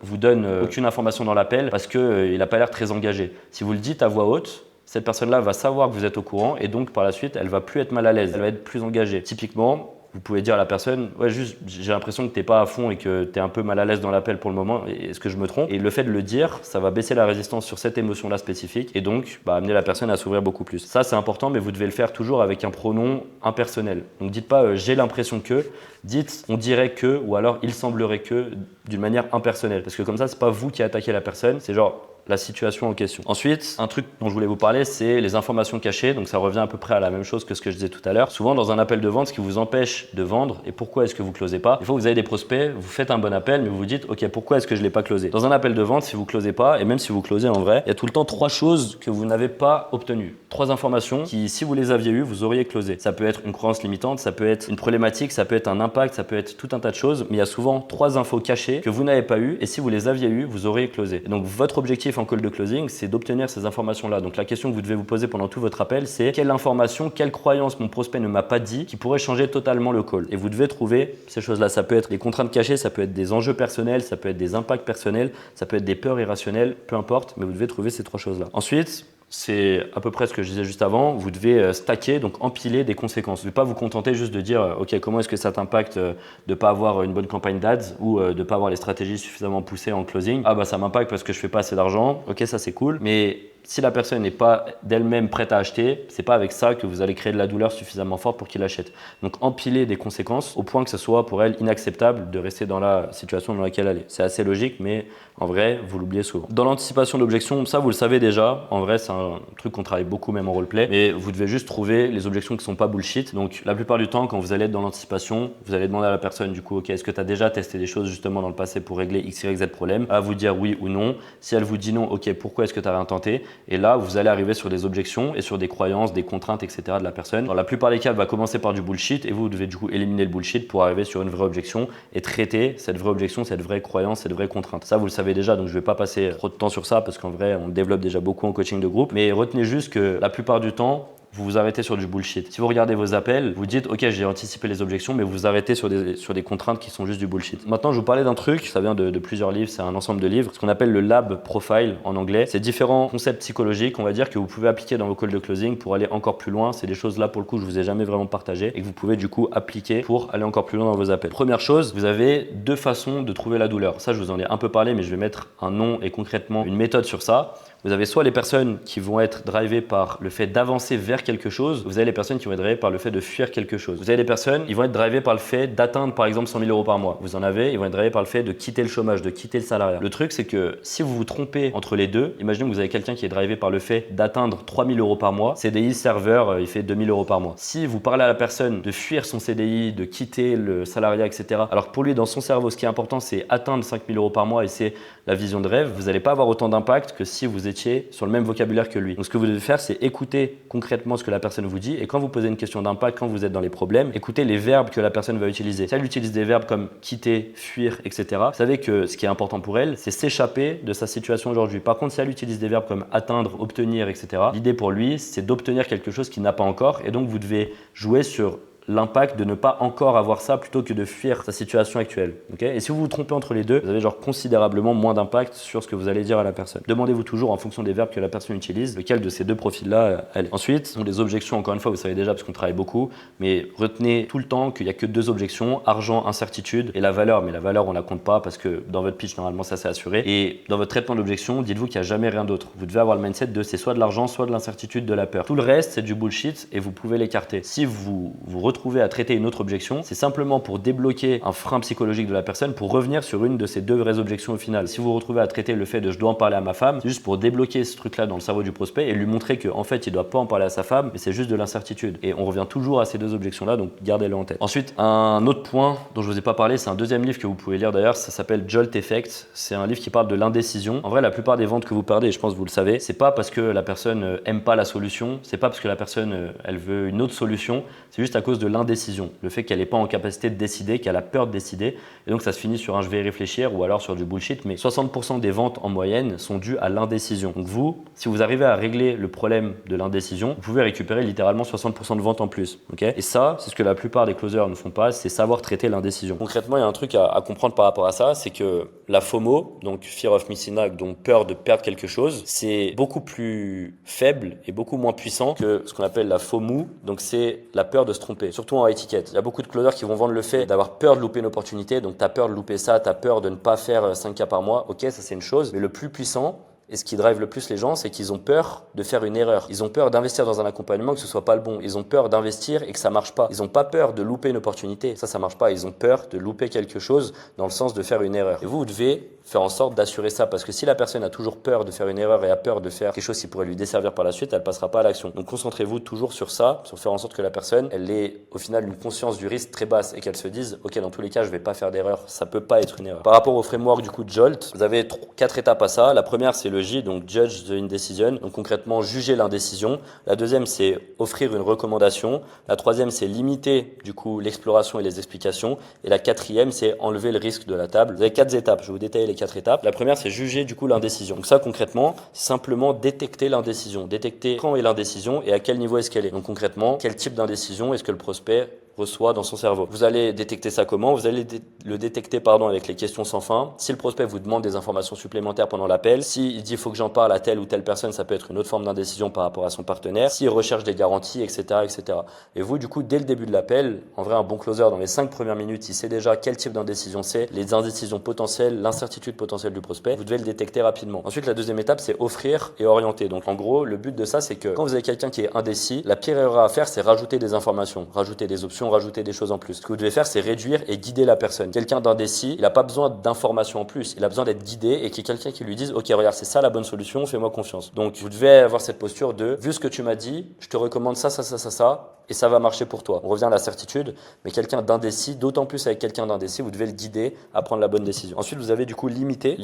vous donne aucune information dans l'appel parce qu'il n'a pas l'air très engagé. Si vous le dites à voix haute, cette personne-là va savoir que vous êtes au courant et donc par la suite, elle va plus être mal à l'aise, elle va être plus engagée. Typiquement, vous pouvez dire à la personne, ouais, juste, j'ai l'impression que tu n'es pas à fond et que tu es un peu mal à l'aise dans l'appel pour le moment. Est-ce que je me trompe? Et le fait de le dire, ça va baisser la résistance sur cette émotion-là spécifique et donc amener la personne à s'ouvrir beaucoup plus. Ça, c'est important, mais vous devez le faire toujours avec un pronom impersonnel. Donc, dites pas j'ai l'impression que, dites on dirait que ou alors il semblerait que d'une manière impersonnelle. Parce que comme ça, c'est pas vous qui attaquez la personne, c'est genre la situation en question. Ensuite, un truc dont je voulais vous parler, c'est les informations cachées. Donc ça revient à peu près à la même chose que ce que je disais tout à l'heure. Souvent, dans un appel de vente, ce qui vous empêche de vendre et pourquoi est-ce que vous closez pas. Des fois, vous avez des prospects, vous faites un bon appel, mais vous vous dites, ok, pourquoi est-ce que je l'ai pas closé? Dans un appel de vente, si vous closez pas, et même si vous closez en vrai, il y a tout le temps 3 choses que vous n'avez pas obtenues. 3 informations qui, si vous les aviez eues, vous auriez closé. Ça peut être une croyance limitante, ça peut être une problématique, ça peut être un impact, ça peut être tout un tas de choses, mais il y a souvent 3 infos cachées que vous n'avez pas eues, et si vous les aviez eues, vous auriez closé. Et donc, votre objectif en call de closing, c'est d'obtenir ces informations-là. Donc la question que vous devez vous poser pendant tout votre appel, c'est quelle information, quelle croyance mon prospect ne m'a pas dit qui pourrait changer totalement le call. Et vous devez trouver ces choses-là. Ça peut être des contraintes cachées, ça peut être des enjeux personnels, ça peut être des impacts personnels, ça peut être des peurs irrationnelles, peu importe, mais vous devez trouver ces 3 choses-là. Ensuite, c'est à peu près ce que je disais juste avant, vous devez stacker, donc empiler des conséquences. Vous ne devez pas vous contenter juste de dire ok, comment est-ce que ça t'impacte de ne pas avoir une bonne campagne d'ads ou de ne pas avoir les stratégies suffisamment poussées en closing. Ah bah ça m'impacte parce que je ne fais pas assez d'argent, ok, ça c'est cool, mais si la personne n'est pas d'elle-même prête à acheter, c'est pas avec ça que vous allez créer de la douleur suffisamment forte pour qu'il achète. Donc empiler des conséquences au point que ce soit pour elle inacceptable de rester dans la situation dans laquelle elle est. C'est assez logique, mais en vrai, vous l'oubliez souvent. Dans l'anticipation d'objections, ça vous le savez déjà. En vrai, c'est un truc qu'on travaille beaucoup même en roleplay, mais vous devez juste trouver les objections qui sont pas bullshit. Donc la plupart du temps, quand vous allez être dans l'anticipation, vous allez demander à la personne du coup, ok, est-ce que tu as déjà testé des choses justement dans le passé pour régler X, Y, Z problème? À vous dire oui ou non. Si elle vous dit non, ok, pourquoi est-ce que tu as rien tenté? Et là, vous allez arriver sur des objections et sur des croyances, des contraintes, etc. de la personne. Dans la plupart des cas, elle va commencer par du bullshit et vous devez du coup éliminer le bullshit pour arriver sur une vraie objection et traiter cette vraie objection, cette vraie croyance, cette vraie contrainte. Ça, vous le savez déjà, donc je ne vais pas passer trop de temps sur ça parce qu'en vrai, on développe déjà beaucoup en coaching de groupe. Mais retenez juste que la plupart du temps, vous vous arrêtez sur du bullshit. Si vous regardez vos appels, vous dites ok, j'ai anticipé les objections, mais vous vous arrêtez sur des contraintes qui sont juste du bullshit. Maintenant, je vous parlais d'un truc, ça vient de plusieurs livres, c'est un ensemble de livres, ce qu'on appelle le lab profile en anglais. C'est différents concepts psychologiques, on va dire, que vous pouvez appliquer dans vos calls de closing pour aller encore plus loin. C'est des choses là pour le coup je vous ai jamais vraiment partagé et que vous pouvez du coup appliquer pour aller encore plus loin dans vos appels. Première chose, vous avez deux façons de trouver la douleur. Ça, je vous en ai un peu parlé, mais je vais mettre un nom et concrètement une méthode sur ça. Vous avez soit les personnes qui vont être drivées par le fait d'avancer vers quelque chose, vous avez les personnes qui vont être drivées par le fait de fuir quelque chose. Vous avez les personnes, ils vont être drivées par le fait d'atteindre par exemple 100 000 euros par mois. Vous en avez, ils vont être drivés par le fait de quitter le chômage, de quitter le salariat. Le truc, c'est que si vous vous trompez entre les deux, imaginez que vous avez quelqu'un qui est drivé par le fait d'atteindre 3 000 euros par mois, CDI serveur, il fait 2 000 euros par mois. Si vous parlez à la personne de fuir son CDI, de quitter le salariat, etc., alors que pour lui, dans son cerveau, ce qui est important, c'est atteindre 5 000 euros par mois et c'est la vision de rêve, vous n'allez pas avoir autant d'impact que si vous étiez sur le même vocabulaire que lui. Donc ce que vous devez faire, c'est écouter concrètement ce que la personne vous dit et quand vous posez une question d'impact, quand vous êtes dans les problèmes, écoutez les verbes que la personne va utiliser. Si elle utilise des verbes comme quitter, fuir, etc., vous savez que ce qui est important pour elle, c'est s'échapper de sa situation aujourd'hui. Par contre, si elle utilise des verbes comme atteindre, obtenir, etc., l'idée pour lui, c'est d'obtenir quelque chose qu'il n'a pas encore et donc vous devez jouer sur l'impact de ne pas encore avoir ça plutôt que de fuir sa situation actuelle. Okay, et si vous vous trompez entre les deux, vous avez genre considérablement moins d'impact sur ce que vous allez dire à la personne. Demandez-vous toujours en fonction des verbes que la personne utilise, lequel de ces deux profils-là elle est. Ensuite, les objections, encore une fois, vous savez déjà parce qu'on travaille beaucoup, mais retenez tout le temps qu'il n'y a que deux objections, argent, incertitude et la valeur. Mais la valeur, on la compte pas parce que dans votre pitch, normalement, ça c'est assuré. Et dans votre traitement d'objection, dites-vous qu'il n'y a jamais rien d'autre. Vous devez avoir le mindset de c'est soit de l'argent, soit de l'incertitude, de la peur. Tout le reste, c'est du bullshit et vous pouvez l'écarter. Si vous retrouvez à traiter une autre objection, c'est simplement pour débloquer un frein psychologique de la personne pour revenir sur une de ces deux vraies objections au final. Si vous vous retrouvez à traiter le fait de je dois en parler à ma femme, c'est juste pour débloquer ce truc-là dans le cerveau du prospect et lui montrer qu'en fait il doit pas en parler à sa femme, mais c'est juste de l'incertitude. Et on revient toujours à ces deux objections-là, donc gardez-le en tête. Ensuite, un autre point dont je vous ai pas parlé, c'est un deuxième livre que vous pouvez lire d'ailleurs, ça s'appelle Jolt Effect. C'est un livre qui parle de l'indécision. En vrai, la plupart des ventes que vous perdez, et je pense que vous le savez, c'est pas parce que la personne aime pas la solution, c'est pas parce que la personne elle veut une autre solution, c'est juste à cause de l'indécision. Le fait qu'elle n'est pas en capacité de décider, qu'elle a peur de décider. Et donc, ça se finit sur un je vais y réfléchir ou alors sur du bullshit. Mais 60% des ventes en moyenne sont dues à l'indécision. Donc vous, si vous arrivez à régler le problème de l'indécision, vous pouvez récupérer littéralement 60% de ventes en plus. Okay, et ça, c'est ce que la plupart des closers ne font pas, c'est savoir traiter l'indécision. Concrètement, il y a un truc à comprendre par rapport à ça, c'est que la FOMO, donc Fear of Missing Out, donc peur de perdre quelque chose, c'est beaucoup plus faible et beaucoup moins puissant que ce qu'on appelle la FOMO, donc c'est la peur de se tromper, surtout en étiquette. Il y a beaucoup de closers qui vont vendre le fait d'avoir peur de louper une opportunité, donc tu as peur de louper ça, tu as peur de ne pas faire 5K par mois, ok, ça c'est une chose, mais le plus puissant, et ce qui drive le plus les gens, c'est qu'ils ont peur de faire une erreur. Ils ont peur d'investir dans un accompagnement que ce soit pas le bon. Ils ont peur d'investir et que ça marche pas. Ils ont pas peur de louper une opportunité. Ça marche pas. Ils ont peur de louper quelque chose dans le sens de faire une erreur. Et vous devez faire en sorte d'assurer ça parce que si la personne a toujours peur de faire une erreur et a peur de faire quelque chose qui pourrait lui desservir par la suite, elle passera pas à l'action. Donc concentrez-vous toujours sur ça, sur faire en sorte que la personne, elle ait au final une conscience du risque très basse et qu'elle se dise, ok, dans tous les cas, je vais pas faire d'erreur. Ça peut pas être une erreur. Par rapport au framework du coup de Jolt, vous avez 4 étapes à ça. La première, c'est le J, donc Judge the Indecision. Donc concrètement, juger l'indécision. La deuxième, c'est offrir une recommandation. La troisième, c'est limiter du coup l'exploration et les explications. Et la quatrième, c'est enlever le risque de la table. Vous avez 4 étapes. Je vais vous détailler les 4 étapes. La première, c'est juger du coup l'indécision. Donc ça, concrètement, c'est simplement détecter l'indécision. Détecter quand est l'indécision et à quel niveau est-ce qu'elle est. Donc concrètement, quel type d'indécision est-ce que le prospect reçoit dans son cerveau. Vous allez détecter ça comment? Vous allez le détecter avec les questions sans fin. Si le prospect vous demande des informations supplémentaires pendant l'appel, s'il dit il faut que j'en parle à telle ou telle personne, ça peut être une autre forme d'indécision par rapport à son partenaire. S'il recherche des garanties, etc., etc. Et vous, du coup, dès le début de l'appel, en vrai, un bon closer dans les 5 premières minutes, il sait déjà quel type d'indécision c'est, les indécisions potentielles, l'incertitude potentielle du prospect. Vous devez le détecter rapidement. Ensuite, la deuxième étape, c'est offrir et orienter. Donc, en gros, le but de ça, c'est que quand vous avez quelqu'un qui est indécis, la pire erreur à faire, c'est rajouter des informations, rajouter des options, rajouter des choses en plus. Ce que vous devez faire, c'est réduire et guider la personne. Quelqu'un d'indécis, il n'a pas besoin d'informations en plus. Il a besoin d'être guidé et qu'il y ait quelqu'un qui lui dise, ok, regarde, c'est ça la bonne solution, fais-moi confiance. Donc, vous devez avoir cette posture de, vu ce que tu m'as dit, je te recommande ça, ça, ça, ça, ça. et ça va marcher pour toi. On revient à la certitude, mais quelqu'un d'indécis, d'autant plus avec quelqu'un d'indécis, vous devez le guider à prendre la bonne décision. Ensuite, vous avez du coup limité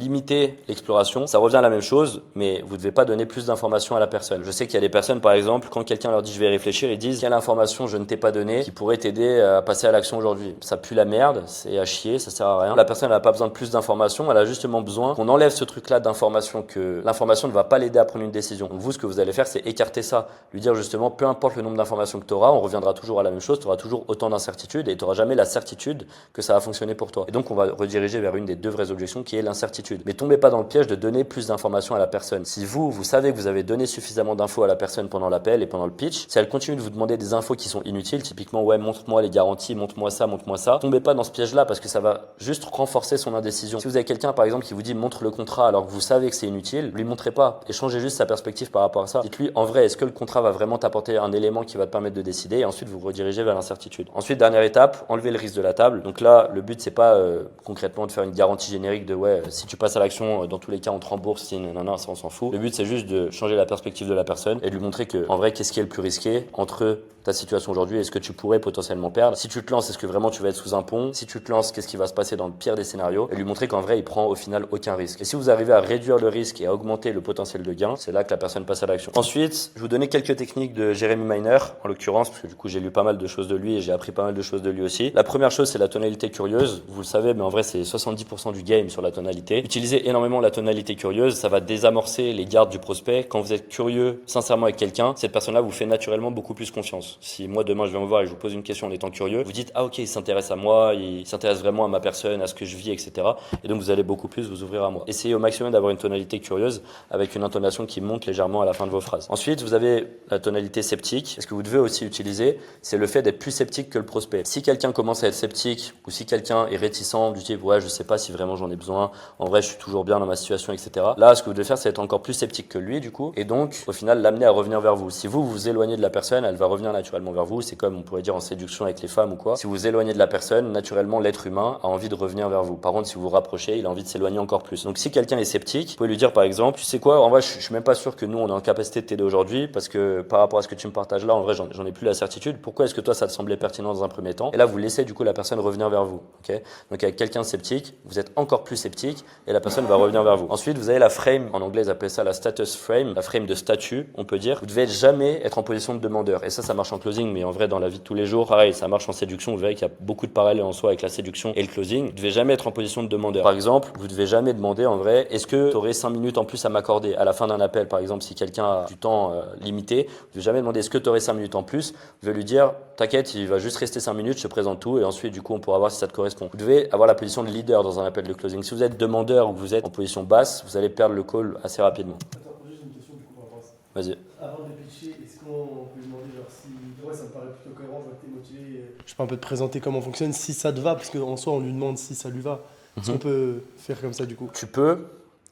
l'exploration. Ça revient à la même chose, mais vous ne devez pas donner plus d'informations à la personne. Je sais qu'il y a des personnes, par exemple, quand quelqu'un leur dit je vais réfléchir, ils disent quelle information je ne t'ai pas donnée qui pourrait t'aider à passer à l'action aujourd'hui. Ça pue la merde, c'est à chier, ça sert à rien. La personne n'a pas besoin de plus d'informations, elle a justement besoin qu'on enlève ce truc-là d'information, que l'information ne va pas l'aider à prendre une décision. Donc vous, ce que vous allez faire, c'est écarter ça, lui dire justement, peu importe le nombre d'informations que tu auras, on reviendra toujours à la même chose, tu auras toujours autant d'incertitudes et tu n'auras jamais la certitude que ça va fonctionner pour toi. Et donc on va rediriger vers une des deux vraies objections qui est l'incertitude. Mais tombez pas dans le piège de donner plus d'informations à la personne. Si vous savez que vous avez donné suffisamment d'infos à la personne pendant l'appel et pendant le pitch, si elle continue de vous demander des infos qui sont inutiles, typiquement ouais, montre-moi les garanties, montre-moi ça, tombez pas dans ce piège-là parce que ça va juste renforcer son indécision. Si vous avez quelqu'un par exemple qui vous dit montre le contrat alors que vous savez que c'est inutile, lui montrez pas et changez juste sa perspective par rapport à ça. Dites-lui en vrai, est-ce que le contrat va vraiment t'apporter un élément qui va te permettre de décider, et ensuite vous redirigez vers l'incertitude. Ensuite, dernière étape, enlever le risque de la table. Donc là, le but c'est pas concrètement de faire une garantie générique de ouais, si tu passes à l'action, dans tous les cas on te rembourse, si nanana, ça on s'en fout. Le but c'est juste de changer la perspective de la personne et de lui montrer que en vrai, qu'est-ce qui est le plus risqué entre ta situation aujourd'hui et ce que tu pourrais potentiellement perdre. Si tu te lances, est-ce que vraiment tu vas être sous un pont? Si tu te lances, qu'est-ce qui va se passer dans le pire des scénarios? Et lui montrer qu'en vrai, il prend au final aucun risque. Et si vous arrivez à réduire le risque et à augmenter le potentiel de gain, c'est là que la personne passe à l'action. Ensuite, je vous donnais quelques techniques de Jeremy Miner, en l'occurrence, parce que du coup, j'ai lu pas mal de choses de lui et j'ai appris pas mal de choses de lui aussi. La première chose, c'est la tonalité curieuse. Vous le savez, mais en vrai, c'est 70% du game sur la tonalité. Utilisez énormément la tonalité curieuse. Ça va désamorcer les gardes du prospect. Quand vous êtes curieux, sincèrement avec quelqu'un, cette personne-là vous fait naturellement beaucoup plus confiance. Si moi, demain, je viens vous voir et je vous pose une question en étant curieux, vous dites, ah ok, il s'intéresse à moi, il s'intéresse vraiment à ma personne, à ce que je vis, etc. Et donc, vous allez beaucoup plus vous ouvrir à moi. Essayez au maximum d'avoir une tonalité curieuse avec une intonation qui monte légèrement à la fin de vos phrases. Ensuite, vous avez la tonalité sceptique. Ce que vous devez aussi utiliser, c'est le fait d'être plus sceptique que le prospect. Si quelqu'un commence à être sceptique ou si quelqu'un est réticent du type, ouais, je sais pas si vraiment j'en ai besoin, en vrai, je suis toujours bien dans ma situation, etc. Là, ce que vous devez faire, c'est être encore plus sceptique que lui, du coup, et donc, au final, l'amener à revenir vers vous. Si vous vous éloignez de la personne, elle va revenir naturellement vers vous. C'est comme on pourrait dire en séduction avec les femmes ou quoi. Si vous vous éloignez de la personne, naturellement, l'être humain a envie de revenir vers vous. Par contre, si vous vous rapprochez, il a envie de s'éloigner encore plus. Donc, si quelqu'un est sceptique, vous pouvez lui dire, par exemple, tu sais quoi, en vrai, je suis même pas sûr que nous, on est en capacité de t'aider aujourd'hui parce que par rapport à ce que tu me partages là, en vrai, j'en ai plus la certitude. Pourquoi est-ce que toi, ça te semblait pertinent dans un premier temps? Et là, vous laissez du coup la personne revenir vers vous. Okay, donc, avec quelqu'un de sceptique, vous êtes encore plus sceptique et la personne va revenir vers vous. Ensuite, vous avez la frame, en anglais, ils appellent ça la status frame, la frame de statut, on peut dire. Vous devez jamais être en position de demandeur. Et ça marche en closing, mais en vrai, dans la vie de tous les jours, pareil, ça marche en séduction. Vous verrez qu'il y a beaucoup de parallèles en soi avec la séduction et le closing. Vous devez jamais être en position de demandeur. Par exemple, vous devez jamais demander en vrai, est-ce que tu aurais 5 minutes en plus à m'accorder à la fin d'un appel, par exemple, si quelqu'un a du temps limité, vous devez jamais demander est-ce que tu aurais 5 minutes en plus. Vous devez lui dire, t'inquiète, il va juste rester 5 minutes, je te présente tout et ensuite, du coup, on pourra voir si ça te correspond. Vous devez avoir la position de leader dans un appel de closing. Si vous êtes demandeur ou que vous êtes en position basse, vous allez perdre le call assez rapidement. Attends, juste une question du coup par rapport à ça. Vas-y. Avant de pitcher, est-ce qu'on peut lui demander genre si ouais ça me paraît plutôt cohérent, je vois que t'es motivé. Je peux un peu te présenter comment on fonctionne, si ça te va, parce qu'en soi on lui demande si ça lui va. Est-ce qu'on peut faire comme ça du coup? Tu peux.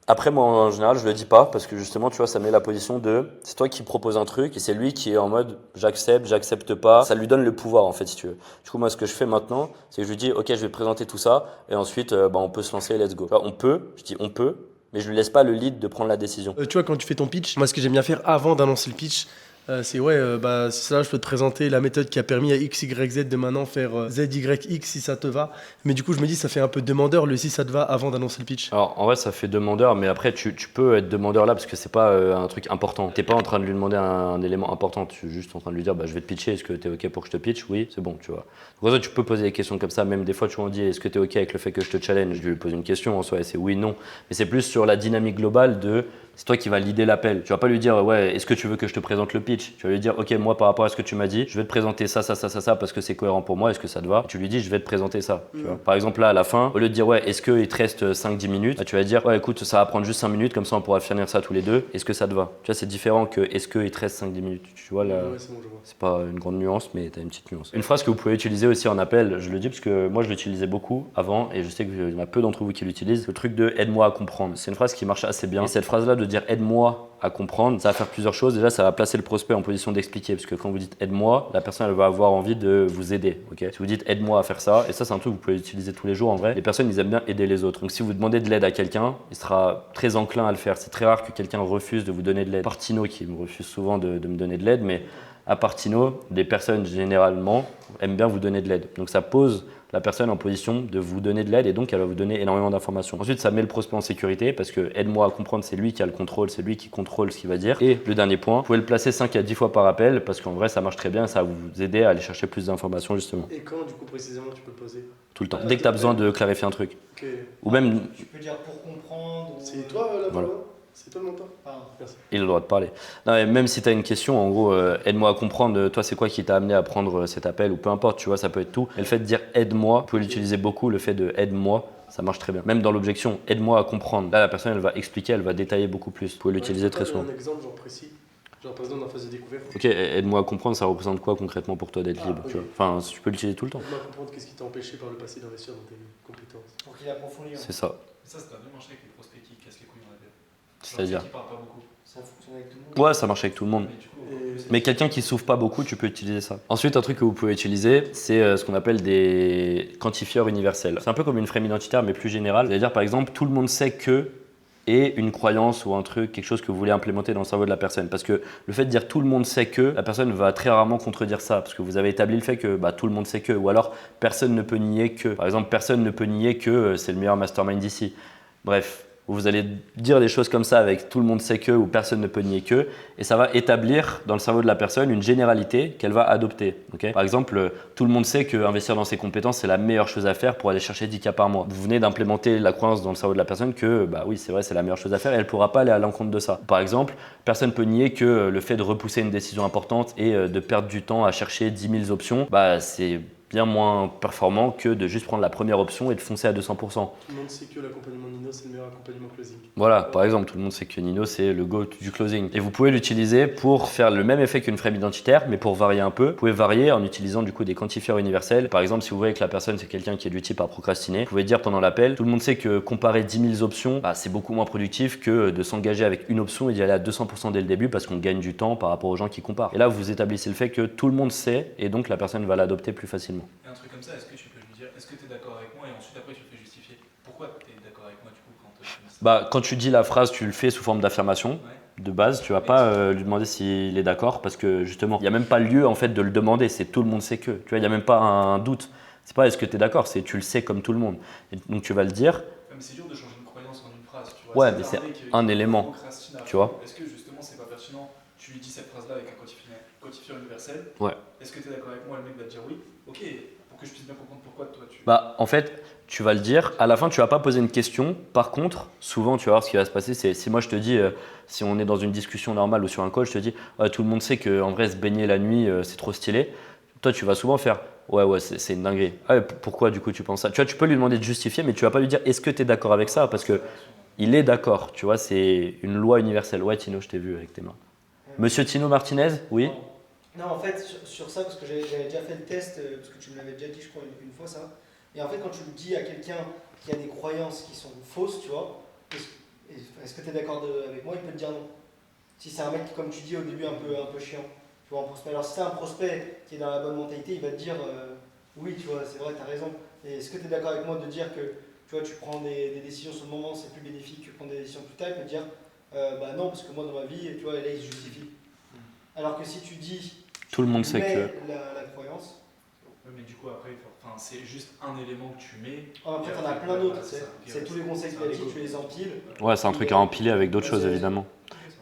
Après, moi, en général, je le dis pas parce que justement, tu vois, ça met la position de c'est toi qui propose un truc et c'est lui qui est en mode j'accepte pas. Ça lui donne le pouvoir, en fait, si tu veux. Du coup, moi, ce que je fais maintenant, c'est que je lui dis, ok, je vais présenter tout ça et ensuite, on peut se lancer, let's go. Tu vois, je dis on peut, mais je lui laisse pas le lead de prendre la décision. Tu vois, quand tu fais ton pitch, moi ce que j'aime bien faire avant d'annoncer le pitch, c'est c'est ça, je peux te présenter la méthode qui a permis à X, Y, Z de maintenant faire Z, Y, X si ça te va. Mais du coup, je me dis, ça fait un peu demandeur le si ça te va avant d'annoncer le pitch. Alors, en vrai, ça fait demandeur, mais après, tu peux être demandeur là parce que c'est pas un truc important. T'es pas en train de lui demander un élément important, tu es juste en train de lui dire, je vais te pitcher, est-ce que t'es ok pour que je te pitch? Oui, c'est bon, tu vois. Donc, en fait, tu peux poser des questions comme ça, même des fois, tu m'en dis, est-ce que t'es ok avec le fait que je te challenge? Je lui pose une question, en soi, et c'est oui, non. Mais c'est plus sur la dynamique globale de c'est toi qui vas leader l'appel. Tu vas pas lui dire, ouais, est-ce que tu veux que je te présente le pitch? Tu vas lui dire, ok, moi, par rapport à ce que tu m'as dit, je vais te présenter ça parce que c'est cohérent pour moi, est-ce que ça te va? Et tu lui dis, je vais te présenter ça. Tu vois. Par exemple, là, à la fin, au lieu de dire, ouais, est-ce qu'il te reste 5-10 minutes? Tu vas dire, ouais, écoute, ça va prendre juste 5 minutes, comme ça, on pourra finir ça tous les deux. Est-ce que ça te va? Tu vois, c'est différent que est-ce qu'il te reste 5-10 minutes. Tu vois, là, Ouais, c'est bon, je vois. c'est pas une grande nuance, mais tu as une petite nuance. Une phrase que vous pouvez utiliser aussi en appel, je le dis parce que moi, je l'utilisais beaucoup avant et je sais qu'il y en a peu d'entre vous qui l'utilisent. Le truc de aide-moi à comprendre. C'est une phrase qui marche assez bien. Et cette phrase-là de dire aide-moi à comprendre, ça va faire plusieurs choses. Déjà, ça va placer le prospect en position d'expliquer parce que quand vous dites aide-moi, la personne elle va avoir envie de vous aider. Okay, si vous dites aide-moi à faire ça, et ça c'est un truc que vous pouvez utiliser tous les jours en vrai, les personnes ils aiment bien aider les autres. Donc si vous demandez de l'aide à quelqu'un, il sera très enclin à le faire. C'est très rare que quelqu'un refuse de vous donner de l'aide. Par Tino qui me refuse souvent de me donner de l'aide, mais À part Tino, des personnes généralement aiment bien vous donner de l'aide. Donc ça pose la personne en position de vous donner de l'aide et donc elle va vous donner énormément d'informations. Ensuite, ça met le prospect en sécurité parce que aide-moi à comprendre, c'est lui qui a le contrôle, c'est lui qui contrôle ce qu'il va dire. Et le dernier point, vous pouvez le placer 5 à 10 fois par appel parce qu'en vrai, ça marche très bien et ça va vous aider à aller chercher plus d'informations justement. Et quand, du coup, précisément, tu peux le poser? Tout le temps. Dès que tu as besoin de clarifier un truc. Ok. Ou même, Tu peux dire pour comprendre. C'est toi la Voilà. parole? C'est toi le mentor? Pardon. Merci. il a le droit de parler. Non, mais même si tu as une question, en gros, aide-moi à comprendre, toi, c'est quoi qui t'a amené à prendre cet appel ou peu importe, tu vois, ça peut être tout. Et le fait de dire aide-moi, vous pouvez l'utiliser beaucoup, le fait de aide-moi, ça marche très bien. Même dans l'objection, aide-moi à comprendre. Là, la personne, elle va expliquer, elle va détailler beaucoup plus. Vous pouvez l'utiliser très souvent. Un exemple genre précis, genre par exemple dans la phase de découverte. Ok, aide-moi à comprendre, ça représente quoi concrètement pour toi d'être libre, ok. tu vois. Enfin, tu peux l'utiliser tout le temps. Aide-moi à comprendre qu'est-ce qui t'a empêché par le passé d'investir dans tes compétences. Pour qu'il approfondisse. C'est ça. Ça doit bien marcher avec les prospects qui cassent les couilles dans la tête. C'est-à-dire. Qui parlent pas beaucoup. Ça fonctionne avec tout le monde. Ouais, ça marche avec tout le monde. Mais du coup, Mais quelqu'un qui souffre pas beaucoup, tu peux utiliser ça. Ensuite, un truc que vous pouvez utiliser, c'est ce qu'on appelle des quantifieurs universels. C'est un peu comme une frame identitaire, mais plus générale. C'est-à-dire, par exemple, tout le monde sait que et une croyance ou un truc, quelque chose que vous voulez implémenter dans le cerveau de la personne. Parce que le fait de dire tout le monde sait que, la personne va très rarement contredire ça. Parce que vous avez établi le fait que tout le monde sait que. Ou alors, personne ne peut nier que. Par exemple, personne ne peut nier que c'est le meilleur mastermind ici. Bref. Vous allez dire des choses comme ça avec tout le monde sait que ou personne ne peut nier que et ça va établir dans le cerveau de la personne une généralité qu'elle va adopter. Okay, par exemple, tout le monde sait qu'investir dans ses compétences c'est la meilleure chose à faire pour aller chercher 10 cas par mois. Vous venez d'implémenter la croyance dans le cerveau de la personne que oui c'est vrai c'est la meilleure chose à faire et elle ne pourra pas aller à l'encontre de ça. Par exemple, personne ne peut nier que le fait de repousser une décision importante et de perdre du temps à chercher 10 000 options, c'est bien moins performant que de juste prendre la première option et de foncer à 200%. Tout le monde sait que l'accompagnement Nino, c'est le meilleur accompagnement closing. Voilà, par exemple, tout le monde sait que Nino, c'est le GOAT du closing. Et vous pouvez l'utiliser pour faire le même effet qu'une frame identitaire, mais pour varier un peu. Vous pouvez varier en utilisant du coup des quantifieurs universels. Par exemple, si vous voyez que la personne, c'est quelqu'un qui est du type à procrastiner, vous pouvez dire pendant l'appel, tout le monde sait que comparer 10 000 options, c'est beaucoup moins productif que de s'engager avec une option et d'y aller à 200% dès le début parce qu'on gagne du temps par rapport aux gens qui comparent. Et là, vous établissez le fait que tout le monde sait et donc la personne va l'adopter plus facilement. Et un truc comme ça, est-ce que tu peux lui dire, est-ce que tu es d'accord avec moi et ensuite après tu le fais justifier. Pourquoi tu es d'accord avec moi du coup quand tu fais ça Quand tu dis la phrase, tu le fais sous forme d'affirmation. Ouais. De base, tu vas pas lui demander s'il est d'accord parce que justement, il n'y a même pas lieu en fait de le demander, c'est tout le monde sait que. Tu vois, il n'y a même pas un doute. C'est pas est-ce que tu es d'accord, c'est tu le sais comme tout le monde. Et donc tu vas le dire. Ouais, mais c'est dur de changer une croyance en une phrase, tu vois. Ouais, mais c'est un élément, tu vois. Est-ce que justement c'est pas pertinent, tu lui dis cette phrase-là avec un quantifieur universel. Ouais. Est-ce que tu es d'accord avec moi, le mec va te dire oui. Ok, pour que je puisse bien comprendre pourquoi toi tu... En fait, tu vas le dire. À la fin, tu vas pas poser une question. Par contre, souvent, tu vas voir ce qui va se passer. C'est si moi je te dis, si on est dans une discussion normale ou sur un call, je te dis, tout le monde sait qu'en vrai, se baigner la nuit, c'est trop stylé. Toi, tu vas souvent faire, ouais, c'est une dinguerie. Ah, pourquoi du coup tu penses ça? Tu vois, tu peux lui demander de justifier, mais tu vas pas lui dire, est-ce que tu es d'accord avec ça? Parce que il est d'accord. Tu vois, c'est une loi universelle. Ouais, Tino, je t'ai vu avec tes mains. Monsieur Tino Martinez, oui. Non, en fait, sur ça, parce que j'avais déjà fait le test, parce que tu me l'avais déjà dit, je crois, une fois ça. Et en fait, quand tu le dis à quelqu'un qui a des croyances qui sont fausses, tu vois, est-ce que tu es d'accord avec moi? Il peut te dire non. Si c'est un mec, comme tu dis au début, un peu chiant, tu vois, en prospect. Alors, si c'est un prospect qui est dans la bonne mentalité, il va te dire oui, tu vois, c'est vrai, tu as raison. Et est-ce que tu es d'accord avec moi de dire que tu vois, tu prends des décisions sur le moment, c'est plus bénéfique que prendre des décisions plus tard? Il peut te dire non, parce que moi, dans ma vie, tu vois, là, il se justifie. Alors que si tu dis tout le monde sait que. La croyance. Oui, mais du coup, après, c'est juste un élément que tu mets. Après, t'en as plein d'autres. C'est tous les conseils que tu as dit, tu les empiles. Ouais, c'est un truc à empiler avec d'autres choses, évidemment.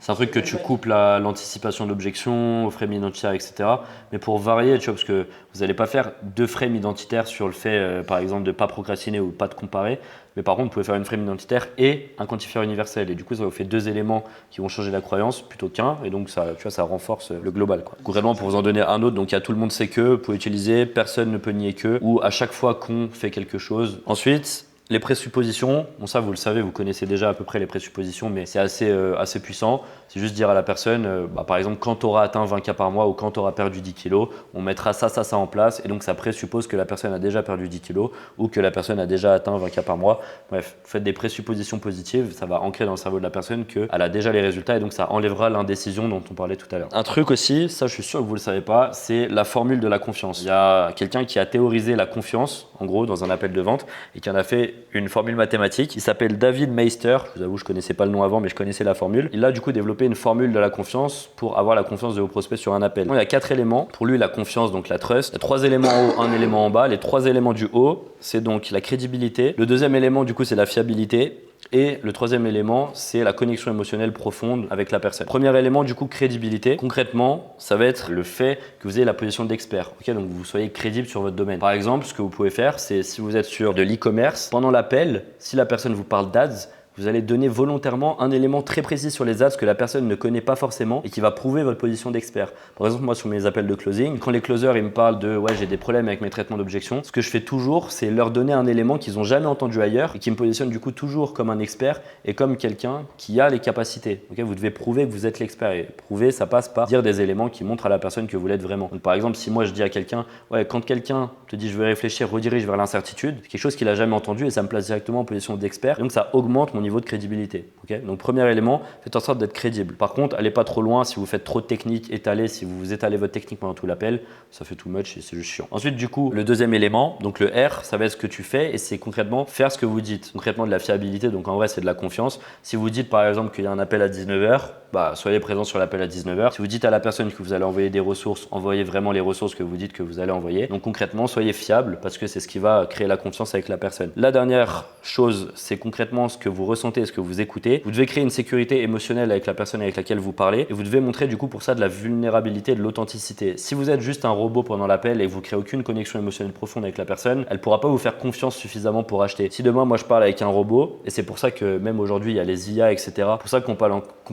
C'est un truc que tu coupes l'anticipation d'objection, aux frames identitaires, etc. Mais pour varier, tu vois, parce que vous n'allez pas faire 2 frames identitaires sur le fait, par exemple, de ne pas procrastiner ou pas de comparer. Mais par contre, vous pouvez faire une frame identitaire et un quantifieur universel. Et du coup, ça vous fait 2 éléments qui vont changer la croyance plutôt qu'un. Et donc, ça, tu vois, ça renforce le global, quoi. Concrètement, pour vous en donner un autre, donc il y a tout le monde sait que, vous pouvez utiliser personne ne peut nier que, ou à chaque fois qu'on fait quelque chose. Ensuite, les présuppositions, bon ça vous le savez, vous connaissez déjà à peu près les présuppositions, mais c'est assez puissant. C'est juste dire à la personne, par exemple, quand tu auras atteint 20 cas par mois ou quand tu auras perdu 10 kilos, on mettra ça en place. Et donc ça présuppose que la personne a déjà perdu 10 kilos ou que la personne a déjà atteint 20 cas par mois. Bref, vous faites des présuppositions positives, ça va ancrer dans le cerveau de la personne qu'elle a déjà les résultats et donc ça enlèvera l'indécision dont on parlait tout à l'heure. Un truc aussi, ça je suis sûr que vous ne le savez pas, c'est la formule de la confiance. Il y a quelqu'un qui a théorisé la confiance, en gros, dans un appel de vente et qui en a fait une formule mathématique. Il s'appelle David Meister. Je vous avoue, je connaissais pas le nom avant, mais je connaissais la formule. Il a du coup développé une formule de la confiance pour avoir la confiance de vos prospects sur un appel. Il y a 4 éléments. Pour lui, la confiance, donc la trust. Il y a 3 éléments en haut, un élément en bas. Les 3 éléments du haut, c'est donc la crédibilité. Le deuxième élément, du coup, c'est la fiabilité. Et le troisième élément, c'est la connexion émotionnelle profonde avec la personne. Premier élément, du coup, crédibilité. Concrètement, ça va être le fait que vous ayez la position d'expert. Ok, donc vous soyez crédible sur votre domaine. Par exemple, ce que vous pouvez faire, c'est si vous êtes sur de l'e-commerce, pendant l'appel, si la personne vous parle d'ads, vous allez donner volontairement un élément très précis sur les ads que la personne ne connaît pas forcément et qui va prouver votre position d'expert. Par exemple, moi sur mes appels de closing, quand les closers ils me parlent de ouais j'ai des problèmes avec mes traitements d'objection, ce que je fais toujours c'est leur donner un élément qu'ils n'ont jamais entendu ailleurs et qui me positionne du coup toujours comme un expert et comme quelqu'un qui a les capacités. Okay, vous devez prouver que vous êtes l'expert et prouver ça passe par dire des éléments qui montrent à la personne que vous l'êtes vraiment. Donc, par exemple, si moi je dis à quelqu'un ouais quand quelqu'un te dit je veux réfléchir, redirige vers l'incertitude, c'est quelque chose qu'il a jamais entendu et ça me place directement en position d'expert. Donc ça augmente mon niveau de crédibilité. Okay, donc premier élément, faites en sorte d'être crédible. Par contre, allez pas trop loin si vous faites trop de techniques étalées, si vous étalez votre technique pendant tout l'appel, ça fait too much et c'est juste chiant. Ensuite, du coup, le deuxième élément, donc le R, ça va être ce que tu fais et c'est concrètement faire ce que vous dites. Concrètement de la fiabilité, donc en vrai c'est de la confiance. Si vous dites par exemple qu'il y a un appel à 19h, bah, soyez présent sur l'appel à 19h. Si vous dites à la personne que vous allez envoyer des ressources, envoyez vraiment les ressources que vous dites que vous allez envoyer. Donc concrètement, soyez fiable parce que c'est ce qui va créer la confiance avec la personne. La dernière chose, c'est concrètement ce que vous ressentez, ce que vous écoutez. Vous devez créer une sécurité émotionnelle avec la personne avec laquelle vous parlez et vous devez montrer du coup pour ça de la vulnérabilité et de l'authenticité. Si vous êtes juste un robot pendant l'appel et que vous créez aucune connexion émotionnelle profonde avec la personne, elle pourra pas vous faire confiance suffisamment pour acheter. Si demain moi je parle avec un robot, et c'est pour ça que même aujourd'hui il y a les IA, etc. C'est pour ça qu'on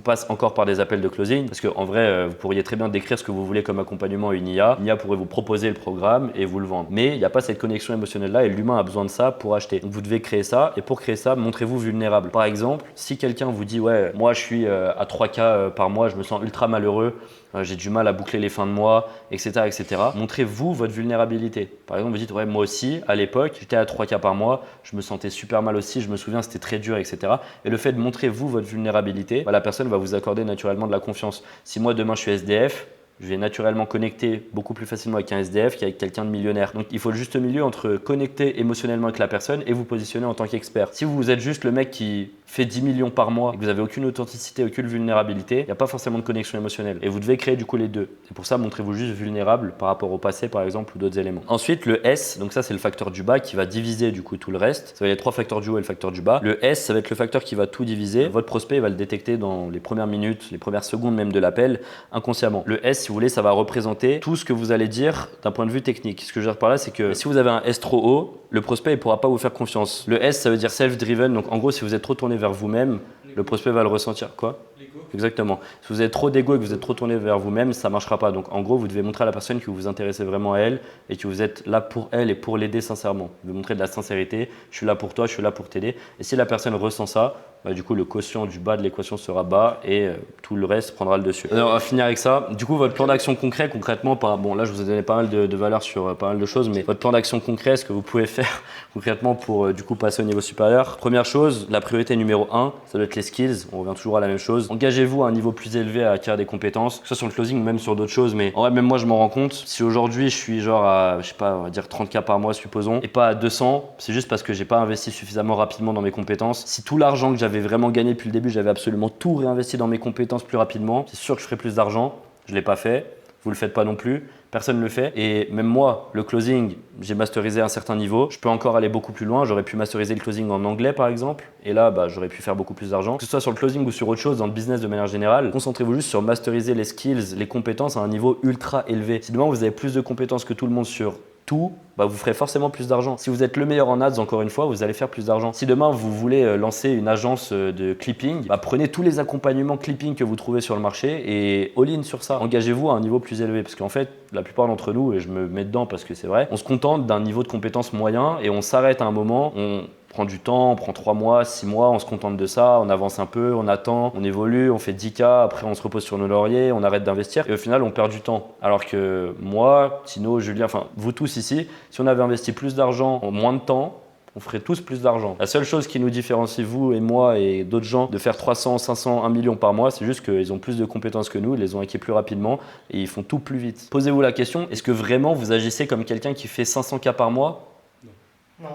passe encore par des appels de closing parce qu'en vrai vous pourriez très bien décrire ce que vous voulez comme accompagnement à une IA. Une IA pourrait vous proposer le programme et vous le vendre. Mais il n'y a pas cette connexion émotionnelle là et l'humain a besoin de ça pour acheter. Donc vous devez créer ça et pour créer ça, montrez-vous vulnérable. Par exemple, si quelqu'un vous dit ouais, moi je suis à 3K par mois, je me sens ultra malheureux, j'ai du mal à boucler les fins de mois, etc. etc. Montrez-vous votre vulnérabilité. Par exemple, vous dites ouais, moi aussi à l'époque j'étais à 3K par mois, je me sentais super mal aussi, je me souviens c'était très dur, etc. Et le fait de montrer vous votre vulnérabilité, bah, la personne va vous accorder naturellement de la confiance. Si moi demain je suis SDF, je vais naturellement connecter beaucoup plus facilement avec un SDF qu'avec quelqu'un de millionnaire. Donc il faut le juste milieu entre connecter émotionnellement avec la personne et vous positionner en tant qu'expert. Si vous êtes juste le mec qui fait 10 millions par mois et que vous n'avez aucune authenticité, aucune vulnérabilité, il n'y a pas forcément de connexion émotionnelle. Et vous devez créer du coup les deux. Et pour ça, montrez-vous juste vulnérable par rapport au passé par exemple ou d'autres éléments. Ensuite, le S, donc ça c'est le facteur du bas qui va diviser du coup tout le reste. Ça va être les 3 facteurs du haut et le facteur du bas. Le S, ça va être le facteur qui va tout diviser. Votre prospect va le détecter dans les premières minutes, les premières secondes même de l'appel, inconsciemment. Le S, si vous voulez, ça va représenter tout ce que vous allez dire d'un point de vue technique. Ce que je veux dire par là, c'est que si vous avez un S trop haut, le prospect ne pourra pas vous faire confiance. Le S, ça veut dire self-driven. Donc en gros, si vous êtes trop tourné vers vous-même, le prospect va le ressentir. Quoi ? L'ego. Exactement. Si vous êtes trop d'ego et que vous êtes trop tourné vers vous-même, ça ne marchera pas. Donc en gros, vous devez montrer à la personne que vous vous intéressez vraiment à elle et que vous êtes là pour elle et pour l'aider sincèrement. Vous devez montrer de la sincérité. Je suis là pour toi, je suis là pour t'aider. Et si la personne ressent ça, bah, du coup, le quotient du bas de l'équation sera bas et tout le reste prendra le dessus. Alors, on va finir avec ça. Du coup, votre plan d'action concret, concrètement, bon, là, je vous ai donné pas mal de valeurs sur pas mal de choses, mais votre plan d'action concret, ce que vous pouvez faire concrètement pour du coup passer au niveau supérieur. Première chose, la priorité numéro 1, ça doit être les skills. On revient toujours à la même chose. Engagez-vous à un niveau plus élevé à acquérir des compétences, que ce soit sur le closing ou même sur d'autres choses. Mais en vrai, même moi, je m'en rends compte. Si aujourd'hui, je suis genre à, je sais pas, on va dire 30K par mois, supposons, et pas à 200, c'est juste parce que j'ai pas investi suffisamment rapidement dans mes compétences. Si tout l'argent que j'avais vraiment gagné depuis le début, j'avais absolument tout réinvesti dans mes compétences plus rapidement, c'est sûr que je ferais plus d'argent. Je l'ai pas fait. Vous le faites pas non plus. Personne ne le fait. Et même moi, le closing, j'ai masterisé à un certain niveau. Je peux encore aller beaucoup plus loin. J'aurais pu masteriser le closing en anglais, par exemple. Et là, bah, j'aurais pu faire beaucoup plus d'argent. Que ce soit sur le closing ou sur autre chose, dans le business de manière générale, concentrez-vous juste sur masteriser les skills, les compétences à un niveau ultra élevé. Si demain, vous avez plus de compétences que tout le monde sur tout, bah vous ferez forcément plus d'argent. Si vous êtes le meilleur en ads, encore une fois, vous allez faire plus d'argent. Si demain vous voulez lancer une agence de clipping, bah prenez tous les accompagnements clipping que vous trouvez sur le marché et all-in sur ça. Engagez-vous à un niveau plus élevé parce qu'en fait, la plupart d'entre nous, et je me mets dedans parce que c'est vrai, on se contente d'un niveau de compétence moyen et on s'arrête à un moment, on prend du temps, on prend 3 mois, 6 mois, on se contente de ça, on avance un peu, on attend, on évolue, on fait 10K, après on se repose sur nos lauriers, on arrête d'investir et au final on perd du temps. Alors que moi, Tino, Julien, enfin vous tous ici, si on avait investi plus d'argent en moins de temps, on ferait tous plus d'argent. La seule chose qui nous différencie, vous et moi et d'autres gens, de faire 300, 500, 1 million par mois, c'est juste qu'ils ont plus de compétences que nous, ils les ont acquis plus rapidement et ils font tout plus vite. Posez-vous la question, est-ce que vraiment vous agissez comme quelqu'un qui fait 500K par mois ? Non.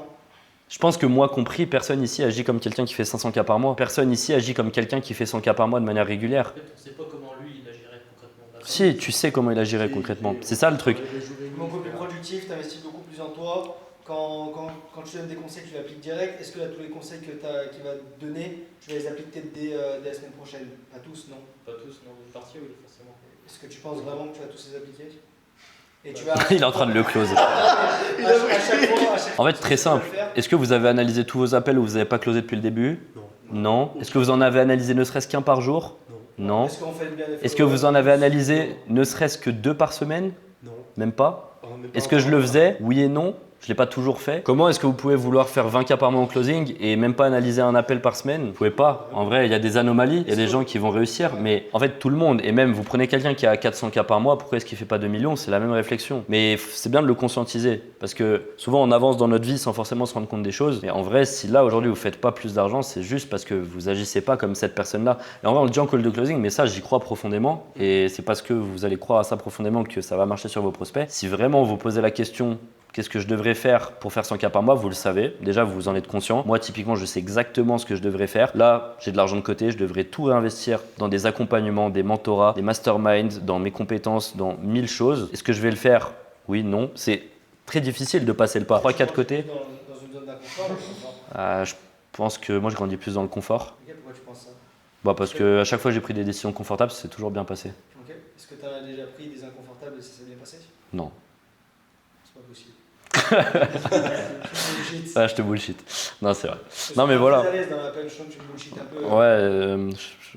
Je pense que moi compris, personne ici agit comme quelqu'un qui fait 500K par mois. Personne ici agit comme quelqu'un qui fait 100K par mois de manière régulière. En fait, on ne sait pas comment lui il agirait concrètement. Si, tu sais comment il agirait concrètement. C'est ça le truc. Beaucoup plus productif, tu investis beaucoup plus en toi. Quand tu donnes des conseils, tu les appliques direct. Est-ce que là, tous les conseils qu'il va te donner, tu vas les appliquer dès la semaine prochaine? Pas tous, non? Pas tous, non, une partie, oui, forcément. Est-ce que tu penses vraiment que tu vas tous les appliquer? Et tu Il est en train de le close. En fait, très simple. Est-ce que vous avez analysé tous vos appels ou vous n'avez pas closé depuis le début? Non. Est-ce que vous en avez analysé ne serait-ce qu'un par jour? Non. Est-ce que vous en avez analysé ne serait-ce que 2 par semaine? Non. Même pas. Est-ce que je le faisais? Oui et non. Je ne l'ai pas toujours fait. Comment est-ce que vous pouvez vouloir faire 20K par mois en closing et même pas analyser un appel par semaine? Vous ne pouvez pas. En vrai, il y a des anomalies, il y a des gens qui vont réussir, mais en fait, tout le monde, et même vous prenez quelqu'un qui a 400K par mois, pourquoi est-ce qu'il ne fait pas 2 millions? C'est la même réflexion. Mais c'est bien de le conscientiser parce que souvent on avance dans notre vie sans forcément se rendre compte des choses. Mais en vrai, si là aujourd'hui vous ne faites pas plus d'argent, c'est juste parce que vous agissez pas comme cette personne-là. Et en vrai, on le dit en call de closing, mais ça, j'y crois profondément. Et c'est parce que vous allez croire à ça profondément que ça va marcher sur vos prospects. Si vraiment vous posez la question, qu'est-ce que je devrais faire pour faire 100K par mois? Vous le savez. Déjà, vous en êtes conscient. Moi, typiquement, je sais exactement ce que je devrais faire. Là, j'ai de l'argent de côté. Je devrais tout réinvestir dans des accompagnements, des mentorats, des masterminds, dans mes compétences, dans 1000 choses. Est-ce que je vais le faire? Oui, non. C'est très difficile de passer le pas. 3-4 côtés. Dans une zone d'inconfort, Je pense que moi, je grandis plus dans le confort. Ok, pourquoi tu penses ça? Parce qu'à chaque fois que j'ai pris des décisions confortables, c'est toujours bien passé. Ok. Est-ce que tu as déjà pris des inconfortables et ça s'est bien passé? Non. C'est pas possible. Ah, je te bullshit. Non, c'est vrai. Non, mais voilà. Je suis à l'aise dans l'appel, je sens que tu me bullshit un peu. Ouais,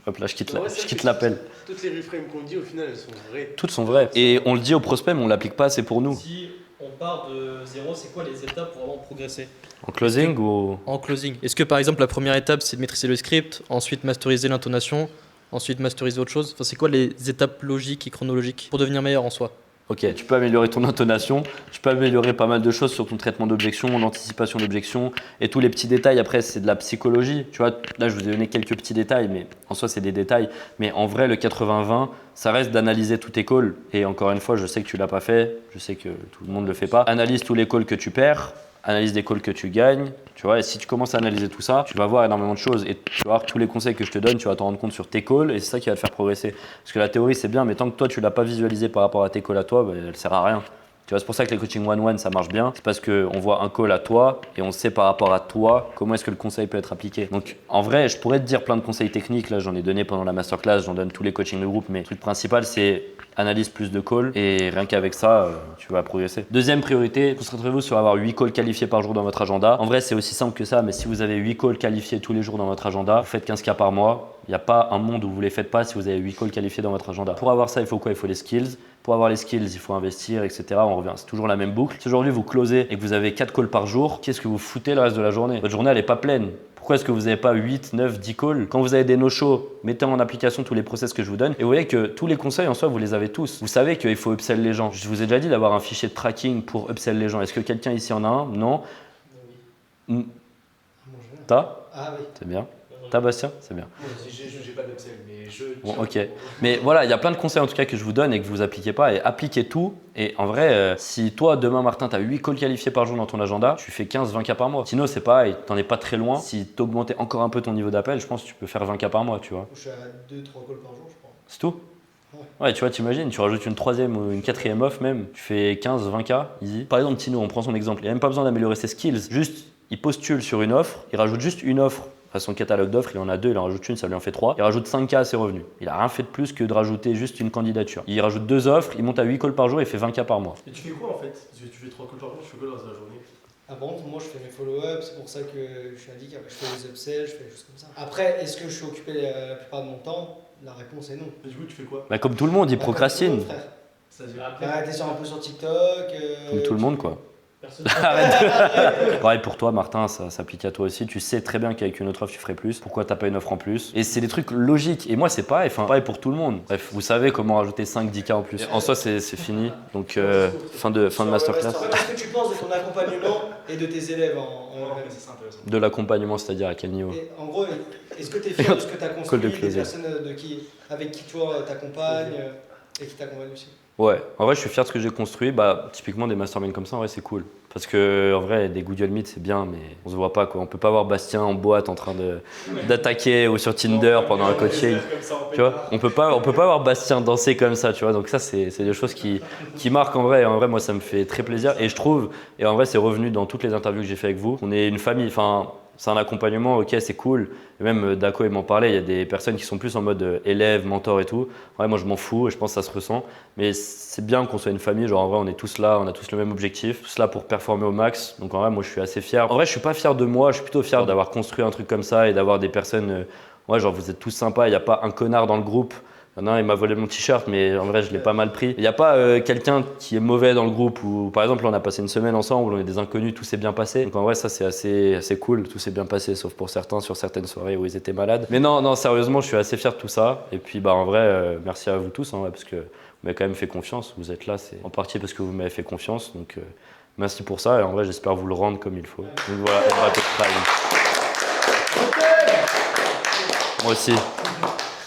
hop là, je quitte l'appel. Toutes les reframes qu'on dit, au final, elles sont vraies. Toutes sont vraies. Et on le dit au prospect, mais on l'applique pas assez pour nous. Si on part de zéro, c'est quoi les étapes pour vraiment progresser? En closing ou En closing. Est-ce que par exemple la première étape c'est de maîtriser le script, ensuite masteriser l'intonation, ensuite masteriser autre chose? Enfin, c'est quoi les étapes logiques et chronologiques pour devenir meilleur en soi? Ok, tu peux améliorer ton intonation, tu peux améliorer pas mal de choses sur ton traitement d'objection, l'anticipation d'objection et tous les petits détails. Après, c'est de la psychologie. Tu vois, là, je vous ai donné quelques petits détails, mais en soi, c'est des détails. Mais en vrai, le 80-20, ça reste d'analyser tous tes calls. Et encore une fois, je sais que tu l'as pas fait, je sais que tout le monde ne le fait pas. Analyse tous les calls que tu perds, analyse des calls que tu gagnes, tu vois, et si tu commences à analyser tout ça, tu vas voir énormément de choses et tu vas voir tous les conseils que je te donne, tu vas t'en rendre compte sur tes calls et c'est ça qui va te faire progresser. Parce que la théorie c'est bien, mais tant que toi tu l'as pas visualisé par rapport à tes calls à toi, elle sert à rien. Tu vois, c'est pour ça que les coaching one-one ça marche bien, c'est parce qu'on voit un call à toi et on sait par rapport à toi comment est-ce que le conseil peut être appliqué. Donc en vrai, je pourrais te dire plein de conseils techniques, là j'en ai donné pendant la masterclass, j'en donne tous les coachings de groupe, mais le truc principal c'est analyse plus de calls et rien qu'avec ça, tu vas progresser. Deuxième priorité, concentrez-vous sur avoir 8 calls qualifiés par jour dans votre agenda. En vrai, c'est aussi simple que ça, mais si vous avez 8 calls qualifiés tous les jours dans votre agenda, vous faites 15K par mois. Il n'y a pas un monde où vous ne les faites pas si vous avez 8 calls qualifiés dans votre agenda. Pour avoir ça, il faut quoi? Il faut les skills. Pour avoir les skills, il faut investir, etc. On revient, c'est toujours la même boucle. Si aujourd'hui vous closez et que vous avez 4 calls par jour, qu'est-ce que vous foutez le reste de la journée? Votre journée, elle n'est pas pleine. Pourquoi est-ce que vous n'avez pas 8, 9, 10 calls? Quand vous avez des no-shows, mettez en application tous les process que je vous donne. Et vous voyez que tous les conseils en soi, vous les avez tous. Vous savez qu'il faut upsell les gens. Je vous ai déjà dit d'avoir un fichier de tracking pour upsell les gens. Est-ce que quelqu'un ici en a un? Non. Oui. T'as? Ah oui. C'est bien. T'as, Bastien? C'est bien. J'ai pas d'Upsell, mais je. Bon, ok. Mais voilà, il y a plein de conseils en tout cas que je vous donne et que vous appliquez pas. Et appliquez tout. Et en vrai, si toi, demain, Martin, tu as 8 calls qualifiés par jour dans ton agenda, tu fais 15-20K par mois. Sinon, c'est pareil, t'en es pas très loin. Si tu augmentais encore un peu ton niveau d'appel, je pense que tu peux faire 20K par mois, tu vois. Je suis à 2-3 calls par jour, je crois. C'est tout? Ouais, tu vois, t'imagines, tu rajoutes une troisième ou une quatrième offre même, tu fais 15-20K, easy. Par exemple, Tino, on prend son exemple, il n'a même pas besoin d'améliorer ses skills. Juste, il postule sur une offre, il rajoute juste une offre à son catalogue d'offres, il en a 2, il en rajoute une, ça lui en fait 3. Il rajoute 5K à ses revenus. Il n'a rien fait de plus que de rajouter juste une candidature. Il rajoute 2 offres, il monte à 8 calls par jour, il fait 20K par mois. Et tu fais quoi en fait? Parce que tu fais 3 calls par jour, tu fais quoi dans la journée? Ah bon, moi je fais mes follow-ups, c'est pour ça que je suis indiqué. Je fais les upsells, je fais des choses comme ça. Après, est-ce que je suis occupé la plupart de mon temps? La réponse est non. Et du coup, tu fais quoi? Bah, comme tout le monde, il Bah, procrastine. comme tout le monde, frère. C'est-à-dire Bah, t'es sur un peu sur TikTok. Comme tout le monde, quoi. Personne. Arrête. Pareil pour toi, Martin, ça s'applique à toi aussi. Tu sais très bien qu'avec une autre offre, tu ferais plus. Pourquoi t'as pas une offre en plus? Et c'est des trucs logiques. Et moi, c'est pareil. Enfin, pareil pour tout le monde. Bref, vous savez comment rajouter 5-10K en plus. En soi, c'est fini. Donc, fin de masterclass. Qu'est-ce que tu penses de ton accompagnement et de tes élèves C'est ça intéressant. De l'accompagnement, c'est-à-dire à quel niveau? Et en gros, est-ce que tu es fier de ce que tu as Call de construit, des closing. personnes avec qui toi t'accompagnes et qui t'accompagnent aussi? Ouais, en vrai, je suis fier de ce que j'ai construit. Bah, typiquement, des masterminds comme ça, en vrai, c'est cool. Parce que, en vrai, des Google Meet, c'est bien, mais on se voit pas, quoi. On peut pas voir Bastien en boîte en train d'attaquer ou sur Tinder pendant un coaching. Tu vois, on peut pas voir Bastien danser comme ça, tu vois. Donc ça, c'est des choses qui marquent en vrai. Et en vrai, moi, ça me fait très plaisir. Et je trouve, et en vrai, c'est revenu dans toutes les interviews que j'ai fait avec vous. On est une famille. Enfin, c'est un accompagnement, ok, c'est cool. Et même Daco, il m'en parlait. Il y a des personnes qui sont plus en mode élève, mentor et tout. Ouais, moi, je m'en fous et je pense que ça se ressent. Mais c'est bien qu'on soit une famille. Genre, en vrai, on est tous là, on a tous le même objectif, tous là pour performer au max. Donc, en vrai, moi, je suis assez fier. En vrai, je suis pas fier de moi. Je suis plutôt fier d'avoir construit un truc comme ça et d'avoir des personnes. Ouais, genre, vous êtes tous sympas. Il n'y a pas un connard dans le groupe. Il y en a un, il m'a volé mon t-shirt, mais en vrai, je l'ai pas mal pris. Il n'y a pas quelqu'un qui est mauvais dans le groupe. Ou par exemple, on a passé une semaine ensemble, on est des inconnus, tout s'est bien passé. Donc en vrai, ça, c'est assez cool. Tout s'est bien passé, sauf pour certains sur certaines soirées où ils étaient malades. Mais non, sérieusement, je suis assez fier de tout ça. Et puis, bah, en vrai, merci à vous tous, hein, parce que vous m'avez quand même fait confiance. Vous êtes là, c'est en partie parce que vous m'avez fait confiance. Donc, merci pour ça. Et en vrai, j'espère vous le rendre comme il faut. Donc voilà, Rapid Prime. Moi aussi.